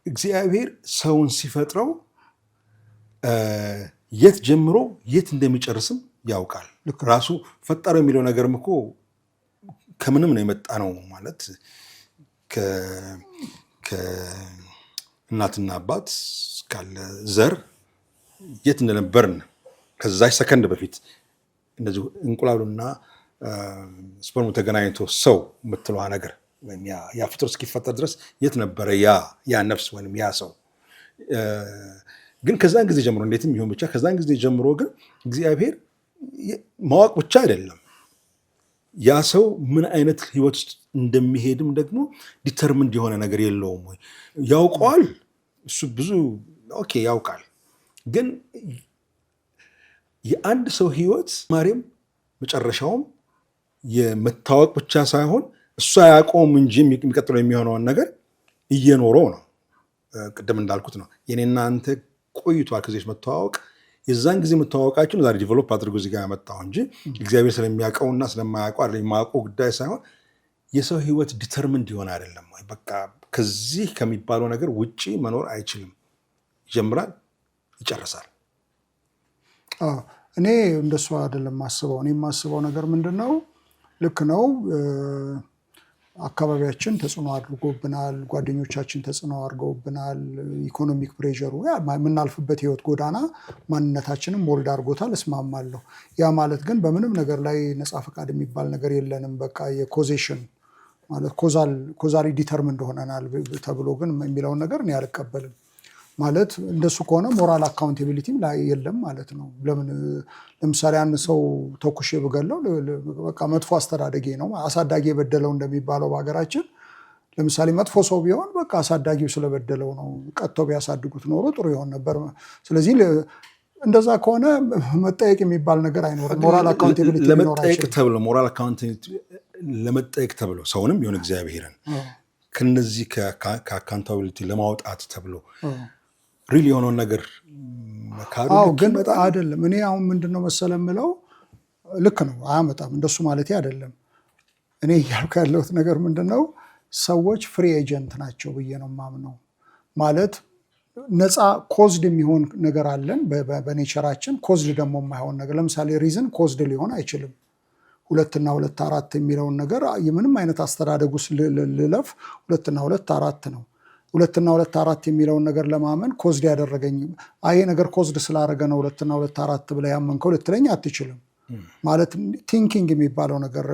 እግዚአብሔር ሰውን ሲፈጥረው የት ጀምሮ የት እንደሚጨርስም ያውቃል። ራሱ ፈጠረው የሚለው ነገርም እኮ ከምንም ነው የመጣ ነው ማለት ከእናትና አባት ካለ ዘር የት እንደነበርን ከዛች ሰከንድ በፊት እንደዚህ እንቁላሉና ስፐርሙ ተገናኝቶ ሰው የምትለዋ ነገር ወይም ያ ፍጡር እስኪፈጠር ድረስ የት ነበረ ያ ነፍስ ወይም ያ ሰው። ግን ከዛን ጊዜ ጀምሮ እንዴትም ይሁን ብቻ ከዛን ጊዜ ጀምሮ ግን እግዚአብሔር ማወቅ ብቻ አይደለም ያ ሰው ምን አይነት ህይወት ውስጥ እንደሚሄድም ደግሞ ዲተርሚንድ የሆነ ነገር የለውም ወይ ያውቀዋል። እሱ ብዙ ኦኬ ያውቃል። ግን የአንድ ሰው ህይወት ማሪም መጨረሻውም የመታወቅ ብቻ ሳይሆን እሱ አያውቀውም እንጂ የሚቀጥለው የሚሆነውን ነገር እየኖረው ነው። ቅድም እንዳልኩት ነው የኔና አንተ ቆይቷል ከዚህ መተዋወቅ የዛን ጊዜ መተዋወቃችን ዛሬ ዲቨሎፕ አድርጎ እዚህ ጋር ያመጣው እንጂ እግዚአብሔር ስለሚያውቀውና ስለማያውቀው አይደለም የማያውቀው ጉዳይ ሳይሆን የሰው ህይወት ዲተርሚንድ ይሆን አይደለም ወይ በቃ ከዚህ ከሚባለው ነገር ውጪ መኖር አይችልም። ይጀምራል ይጨርሳል። እኔ እንደሱ አይደለም ማስበው። እኔ ማስበው ነገር ምንድነው ልክ ነው አካባቢያችን ተጽዕኖ አድርጎብናል፣ ጓደኞቻችን ተጽዕኖ አድርገውብናል፣ ኢኮኖሚክ ፕሬሸሩ የምናልፍበት ህይወት ጎዳና ማንነታችንን ሞልድ አድርጎታል። እስማማለሁ። ያ ማለት ግን በምንም ነገር ላይ ነፃ ፈቃድ የሚባል ነገር የለንም። በቃ የኮዜሽን ማለት ኮዛሊ ዲተርሚንድ ሆነናል ተብሎ ግን የሚለውን ነገር እኔ አልቀበልም። ማለት እንደሱ ከሆነ ሞራል አካውንታቢሊቲም ላይ የለም ማለት ነው። ለምን ለምሳሌ አንድ ሰው ተኩሼ ብገለው በቃ መጥፎ አስተዳደጌ ነው አሳዳጊ የበደለው እንደሚባለው በሀገራችን ለምሳሌ መጥፎ ሰው ቢሆን በቃ አሳዳጊው ስለበደለው ነው ቀጥቶ ቢያሳድጉት ኖሮ ጥሩ ይሆን ነበር። ስለዚህ እንደዛ ከሆነ መጠየቅ የሚባል ነገር አይኖርም። ሞራል አካውንታቢሊቲ ለመጠየቅ ተብሎ ሞራል አካውንታቢሊቲ ለመጠየቅ ተብሎ ሰውንም ይሁን እግዚአብሔርን ከነዚህ ከአካውንታቢሊቲ ለማውጣት ተብሎ ሪል የሆነውን ነገር መካሩ ግን አይደለም። እኔ አሁን ምንድነው መሰለ የምለው ልክ ነው አያመጣም እንደሱ ማለት አይደለም። እኔ ያልኩ ያለሁት ነገር ምንድነው ሰዎች ፍሪ ኤጀንት ናቸው ብዬ ነው ማምነው። ማለት ነፃ ኮዝድ የሚሆን ነገር አለን በኔቸራችን፣ ኮዝድ ደግሞ የማይሆን ነገር ለምሳሌ ሪዝን ኮዝድ ሊሆን አይችልም። 2 እና 2 4 የሚለውን ነገር የምንም አይነት አስተዳደግ ውስጥ ልለፍ 2 እና 2 4 ነው። 2 እና 2 4 የሚለውን ነገር ለማመን ኮዝድ ያደረገኝ አይ ነገር ኮዝድ ስላደረገ ነው 2 እና 2 4 ብለ ያመንከው ልትለኝ አትችልም። ማለት ቲንኪንግ የሚባለው ነገር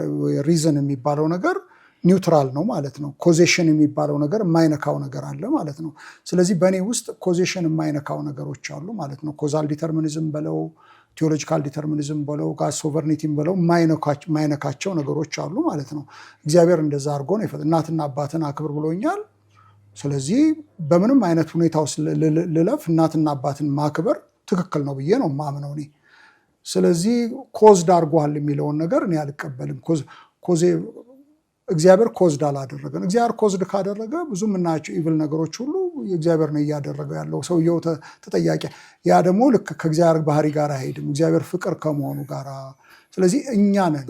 ሪዝን የሚባለው ነገር ኒውትራል ነው ማለት ነው። ኮዜሽን የሚባለው ነገር የማይነካው ነገር አለ ማለት ነው። ስለዚህ በእኔ ውስጥ ኮዜሽን የማይነካው ነገሮች አሉ ማለት ነው። ኮዛል ዲተርሚኒዝም በለው ቲዮሎጂካል ዲተርሚኒዝም በለው ጋድ ሶቨርኒቲም በለው የማይነካቸው ነገሮች አሉ ማለት ነው። እግዚአብሔር እንደዛ አድርጎ ነው እናትና አባትን አክብር ብሎኛል። ስለዚህ በምንም አይነት ሁኔታ ውስጥ ልለፍ እናትና አባትን ማክበር ትክክል ነው ብዬ ነው ማምነው እኔ። ስለዚህ ኮዝድ አድርጓል የሚለውን ነገር እኔ አልቀበልም። እግዚአብሔር ኮዝድ አላደረገን። እግዚአብሔር ኮዝድ ካደረገ ብዙ የምናያቸው ኢቭል ነገሮች ሁሉ እግዚአብሔር ነው እያደረገ ያለው፣ ሰውየው ተጠያቂ። ያ ደግሞ ልክ ከእግዚአብሔር ባህሪ ጋር አይሄድም፣ እግዚአብሔር ፍቅር ከመሆኑ ጋር። ስለዚህ እኛ ነን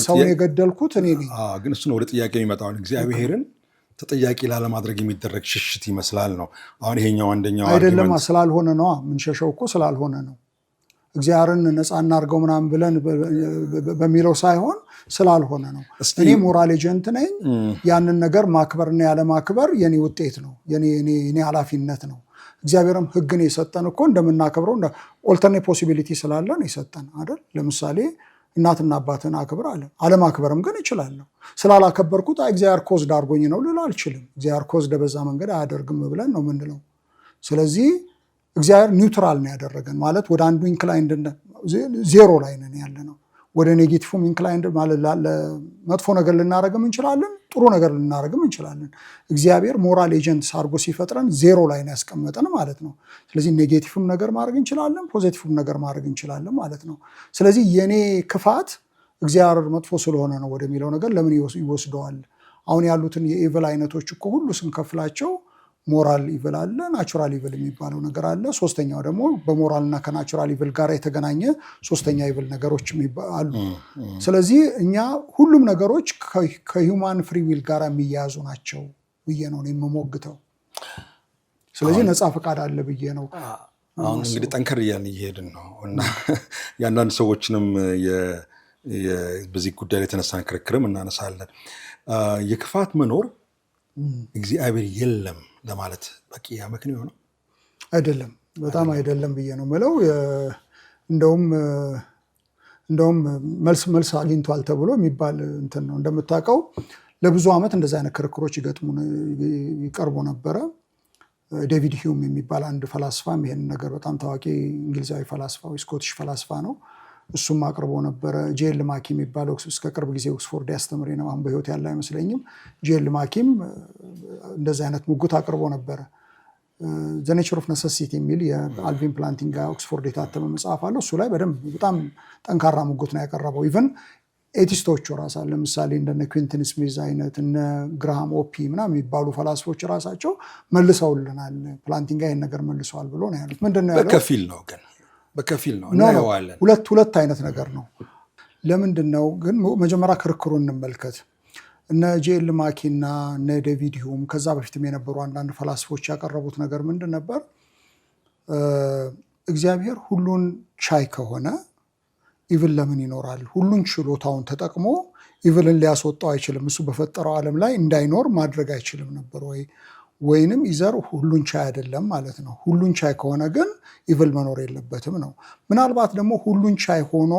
ሰውን የገደልኩት እኔ ነኝ። ግን እሱ ነው ወደ ጥያቄ የሚመጣው። እግዚአብሔርን ተጠያቂ ላለማድረግ የሚደረግ ሽሽት ይመስላል ነው። አሁን ይሄኛው አንደኛው አይደለም ስላልሆነ ነው የምንሸሸው እኮ ስላልሆነ ነው። እግዚአብሔርን ነፃ እናድርገው ምናምን ብለን በሚለው ሳይሆን ስላልሆነ ነው። እኔ ሞራል ኤጀንት ነኝ። ያንን ነገር ማክበርና ያለማክበር የኔ ውጤት ነው፣ የኔ ኃላፊነት ነው። እግዚአብሔርም ህግን የሰጠን እኮ እንደምናከብረው ኦልተርኔት ፖሲቢሊቲ ስላለን የሰጠን አይደል? ለምሳሌ እናትና አባትን አክብር አለ። አለማክበርም ግን እችላለሁ። ስላላከበርኩት እግዚአብሔር ኮዝድ አድርጎኝ ነው ልል አልችልም። እግዚአብሔር ኮዝድ በዛ መንገድ አያደርግም ብለን ነው ምንለው። ስለዚህ እግዚአብሔር ኒውትራል ነው ያደረገን ማለት ወደ አንዱ ኢንክላይንድ ዜሮ ላይ ነን ያለ ነው። ወደ ኔጌቲቭም ኢንክላይንድ ማለት መጥፎ ነገር ልናረግም እንችላለን፣ ጥሩ ነገር ልናረግም እንችላለን። እግዚአብሔር ሞራል ኤጀንት አድርጎ ሲፈጥረን ዜሮ ላይ ነው ያስቀመጠን ማለት ነው። ስለዚህ ኔጌቲቭም ነገር ማድረግ እንችላለን፣ ፖዚቲቭም ነገር ማድረግ እንችላለን ማለት ነው። ስለዚህ የኔ ክፋት እግዚአብሔር መጥፎ ስለሆነ ነው ወደሚለው ነገር ለምን ይወስደዋል? አሁን ያሉትን የኢቭል አይነቶች እኮ ሁሉ ስንከፍላቸው ሞራል ኢቭል አለ፣ ናቹራል ኢቭል የሚባለው ነገር አለ። ሶስተኛው ደግሞ በሞራልና ከናቹራል ኢቭል ጋር የተገናኘ ሶስተኛ ኢቭል ነገሮች አሉ። ስለዚህ እኛ ሁሉም ነገሮች ከሂውማን ፍሪ ዊል ጋር የሚያያዙ ናቸው ብዬ ነው የምሞግተው። ስለዚህ ነፃ ፈቃድ አለ ብዬ ነው። አሁን እንግዲህ ጠንከር እያልን እየሄድን ነው እና የአንዳንድ ሰዎችንም በዚህ ጉዳይ ላይ የተነሳን ክርክርም እናነሳለን። የክፋት መኖር እግዚአብሔር የለም ለማለት በቂ አመክንዮ ነው? አይደለም፣ በጣም አይደለም ብዬ ነው የምለው። እንደውም መልስ አግኝቷል ተብሎ የሚባል እንትን ነው። እንደምታውቀው ለብዙ ዓመት እንደዚህ አይነት ክርክሮች ይቀርቡ ነበረ። ዴቪድ ሂዩም የሚባል አንድ ፈላስፋም ይሄን ነገር በጣም ታዋቂ እንግሊዛዊ ፈላስፋ ወይ ስኮቲሽ ፈላስፋ ነው። እሱም አቅርቦ ነበረ። ጄል ማኪ የሚባለው እስከ ቅርብ ጊዜ ኦክስፎርድ ያስተምር ነው፣ አሁን በህይወት ያለ አይመስለኝም። ጄል ማኪም እንደዚህ አይነት ሙግት አቅርቦ ነበረ። ዘ ኔቸር ኦፍ ነሰሲቲ የሚል የአልቪን ፕላንቲንግ ኦክስፎርድ የታተመ መጽሐፍ አለው። እሱ ላይ በደንብ በጣም ጠንካራ ሙግት ነው ያቀረበው። ኢቨን ኤቲስቶቹ ራሳቸው ለምሳሌ እንደነ ኩዊንተን ስሚዝ አይነት እነ ግራሃም ኦፒ ምናምን የሚባሉ ፈላስፎች ራሳቸው መልሰውልናል፣ ፕላንቲንግ ይህን ነገር መልሰዋል ብሎ ነው ያሉት። ምንድን ነው ያለው? በከፊል ነው እናየዋለን። ሁለት አይነት ነገር ነው። ለምንድን ነው ግን? መጀመሪያ ክርክሩን እንመልከት። እነ ጄል ማኪ እና እነ ዴቪድ ሂዩም ከዛ በፊትም የነበሩ አንዳንድ ፈላስፎች ያቀረቡት ነገር ምንድን ነበር? እግዚአብሔር ሁሉን ቻይ ከሆነ ኢቭል ለምን ይኖራል? ሁሉን ችሎታውን ተጠቅሞ ኢቭልን ሊያስወጣው አይችልም? እሱ በፈጠረው ዓለም ላይ እንዳይኖር ማድረግ አይችልም ነበር ወይ? ወይንም ኢዘር ሁሉን ቻይ አይደለም ማለት ነው። ሁሉን ቻይ ከሆነ ግን ኢቭል መኖር የለበትም ነው። ምናልባት ደግሞ ሁሉን ቻይ ሆኖ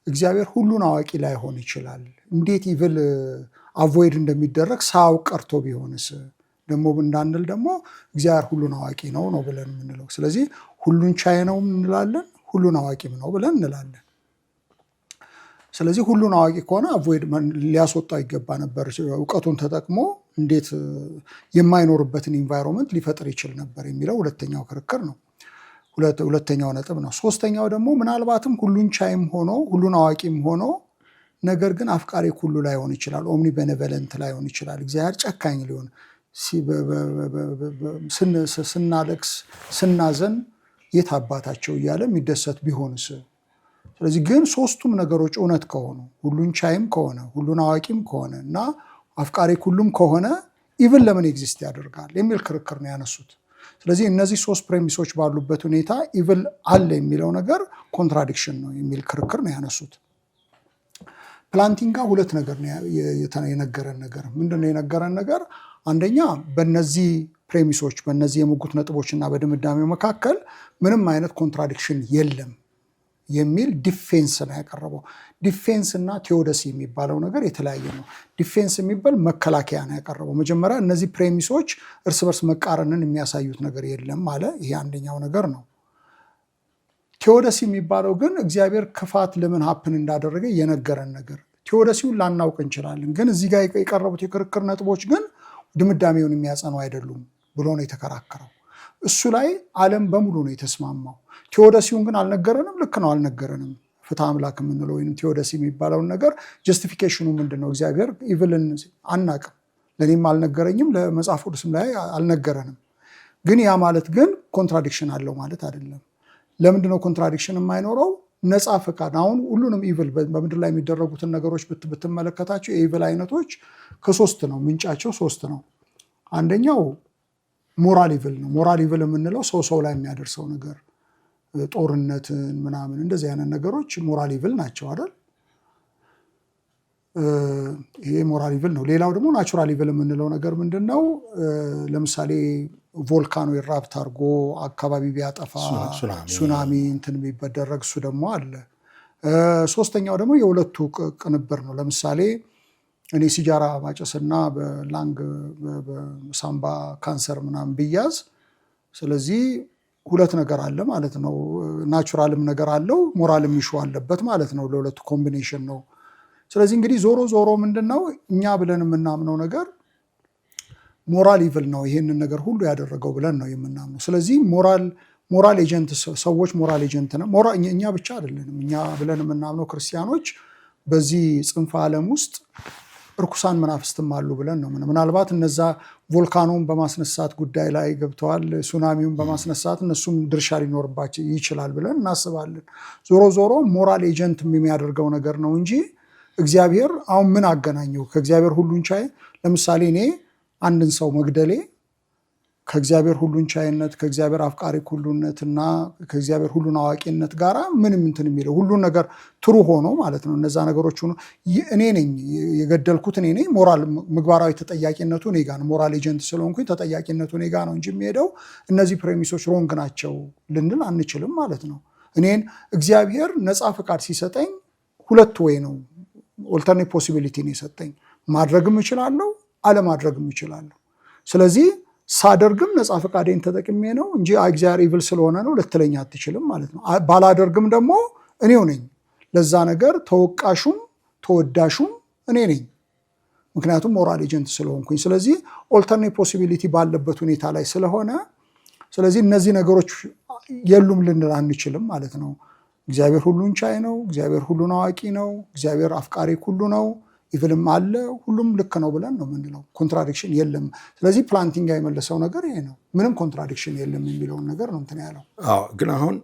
እግዚአብሔር ሁሉን አዋቂ ላይሆን ይችላል። እንዴት ኢቭል አቮይድ እንደሚደረግ ሳያውቅ ቀርቶ ቢሆንስ ደግሞ እንዳንል ደግሞ እግዚአብሔር ሁሉን አዋቂ ነው ብለን የምንለው። ስለዚህ ሁሉን ቻይ ነው እንላለን፣ ሁሉን አዋቂም ነው ብለን እንላለን። ስለዚህ ሁሉን አዋቂ ከሆነ አቮይድ ሊያስወጣው ይገባ ነበር። እውቀቱን ተጠቅሞ እንዴት የማይኖርበትን ኢንቫይሮንመንት ሊፈጥር ይችል ነበር የሚለው ሁለተኛው ክርክር ነው። ሁለተኛው ነጥብ ነው። ሶስተኛው ደግሞ ምናልባትም ሁሉን ቻይም ሆኖ ሁሉን አዋቂም ሆኖ ነገር ግን አፍቃሪ ሁሉ ላይሆን ይችላል። ኦምኒ ቤኔቨለንት ላይሆን ይችላል። እግዚአብሔር ጨካኝ ሊሆን፣ ስናለቅስ ስናዘን የት አባታቸው እያለ የሚደሰት ቢሆንስ? ስለዚህ ግን ሶስቱም ነገሮች እውነት ከሆኑ ሁሉን ቻይም ከሆነ ሁሉን አዋቂም ከሆነ እና አፍቃሪ ሁሉም ከሆነ ኢቭን ለምን ኤግዚስት ያደርጋል የሚል ክርክር ነው ያነሱት። ስለዚህ እነዚህ ሶስት ፕሬሚሶች ባሉበት ሁኔታ ኢቭል አለ የሚለው ነገር ኮንትራዲክሽን ነው የሚል ክርክር ነው ያነሱት። ፕላንቲንጋ ሁለት ነገር የነገረን ነገር ምንድነው? የነገረን ነገር አንደኛ በነዚህ ፕሬሚሶች በነዚህ የሙግት ነጥቦች እና በድምዳሜው መካከል ምንም አይነት ኮንትራዲክሽን የለም የሚል ዲፌንስ ነው ያቀረበው። ዲፌንስ እና ቴዎደሲ የሚባለው ነገር የተለያየ ነው። ዲፌንስ የሚባል መከላከያ ነው ያቀረበው። መጀመሪያ እነዚህ ፕሬሚሶች እርስ በርስ መቃረንን የሚያሳዩት ነገር የለም አለ። ይሄ አንደኛው ነገር ነው። ቴዎደሲ የሚባለው ግን እግዚአብሔር ክፋት ለምን ሀፕን እንዳደረገ የነገረን ነገር። ቴዎደሲውን ላናውቅ እንችላለን፣ ግን እዚህ ጋር የቀረቡት የክርክር ነጥቦች ግን ድምዳሜውን የሚያጸኑ አይደሉም ብሎ ነው የተከራከረው። እሱ ላይ ዓለም በሙሉ ነው የተስማማው። ቴዎደሲውን ግን አልነገረንም። ልክ ነው፣ አልነገረንም። ፍትሐ አምላክ የምንለው ወይም ቴዎደሲ የሚባለውን ነገር ጀስቲፊኬሽኑ ምንድን ነው? እግዚአብሔር ኢቭልን አናቅም፣ ለእኔም አልነገረኝም፣ ለመጽሐፍ ቅዱስም ላይ አልነገረንም። ግን ያ ማለት ግን ኮንትራዲክሽን አለው ማለት አይደለም። ለምንድነው ኮንትራዲክሽን የማይኖረው? ነፃ ፈቃድ። አሁን ሁሉንም ኢቭል በምድር ላይ የሚደረጉትን ነገሮች ብትመለከታቸው የኢቭል አይነቶች ከሶስት ነው፣ ምንጫቸው ሶስት ነው። አንደኛው ሞራል ኢቭል ነው። ሞራል ኢቭል የምንለው ሰው ላይ የሚያደርሰው ነገር፣ ጦርነትን ምናምን እንደዚህ አይነት ነገሮች ሞራል ኢቭል ናቸው አይደል? ይሄ ሞራል ኢቭል ነው። ሌላው ደግሞ ናቹራል ኢቭል የምንለው ነገር ምንድን ነው? ለምሳሌ ቮልካኖ ኢራፕት አድርጎ አካባቢ ቢያጠፋ ሱናሚ እንትን ቢደረግ እሱ ደግሞ አለ። ሶስተኛው ደግሞ የሁለቱ ቅንብር ነው። ለምሳሌ እኔ ሲጃራ ማጨስና በላንግ በሳምባ ካንሰር ምናምን ብያዝ፣ ስለዚህ ሁለት ነገር አለ ማለት ነው። ናቹራልም ነገር አለው፣ ሞራልም ይሹ አለበት ማለት ነው። ለሁለቱ ኮምቢኔሽን ነው። ስለዚህ እንግዲህ ዞሮ ምንድን ነው እኛ ብለን የምናምነው ነገር ሞራል ኢቭል ነው ይሄንን ነገር ሁሉ ያደረገው ብለን ነው የምናምነው። ስለዚህ ሞራል ኤጀንት ሰዎች ሞራል ኤጀንት ነው። እኛ ብቻ አይደለንም። እኛ ብለን የምናምነው ክርስቲያኖች በዚህ ጽንፈ ዓለም ውስጥ እርኩሳን መናፍስትም አሉ ብለን ነው። ምናልባት እነዛ ቮልካኖን በማስነሳት ጉዳይ ላይ ገብተዋል፣ ሱናሚውን በማስነሳት እነሱም ድርሻ ሊኖርባቸው ይችላል ብለን እናስባለን። ዞሮ ሞራል ኤጀንት የሚያደርገው ነገር ነው እንጂ እግዚአብሔር አሁን ምን አገናኘው ከእግዚአብሔር ሁሉን ቻይ? ለምሳሌ እኔ አንድን ሰው መግደሌ ከእግዚአብሔር ሁሉን ቻይነት ከእግዚአብሔር አፍቃሪ ሁሉነትና ከእግዚአብሔር ሁሉን አዋቂነት ጋር ምንም እንትን የሚለው ሁሉን ነገር ትሩ ሆኖ ማለት ነው። እነዛ ነገሮች ሆኖ እኔ ነኝ የገደልኩት እኔ ነኝ፣ ሞራል ምግባራዊ ተጠያቂነቱ እኔ ጋር ነው። ሞራል ኤጀንት ስለሆንኩኝ ተጠያቂነቱ እኔ ጋር ነው እንጂ የሚሄደው እነዚህ ፕሬሚሶች ሮንግ ናቸው ልንል አንችልም ማለት ነው። እኔን እግዚአብሔር ነፃ ፈቃድ ሲሰጠኝ ሁለት ወይ ነው ኦልተርኔት ፖሲቢሊቲ ነው የሰጠኝ። ማድረግም እችላለሁ፣ አለማድረግም እችላለሁ። ስለዚህ ሳደርግም ነፃ ፈቃዴን ተጠቅሜ ነው እንጂ እግዚአብሔር ኢቭል ስለሆነ ነው ልትለኝ አትችልም ማለት ነው። ባላደርግም ደግሞ እኔው ነኝ ለዛ ነገር ተወቃሹም ተወዳሹም እኔ ነኝ፣ ምክንያቱም ሞራል ኤጀንት ስለሆንኩኝ። ስለዚህ ኦልተርኔት ፖሲቢሊቲ ባለበት ሁኔታ ላይ ስለሆነ ስለዚህ እነዚህ ነገሮች የሉም ልንል አንችልም ማለት ነው። እግዚአብሔር ሁሉን ቻይ ነው። እግዚአብሔር ሁሉን አዋቂ ነው። እግዚአብሔር አፍቃሪ ሁሉ ነው። ኢቭልም አለ፣ ሁሉም ልክ ነው ብለን ነው የምንለው። ኮንትራዲክሽን የለም። ስለዚህ ፕላንቲንግ የመለሰው ነገር ይሄ ነው። ምንም ኮንትራዲክሽን የለም የሚለውን ነገር ነው እንትን ያለው። ግን አሁን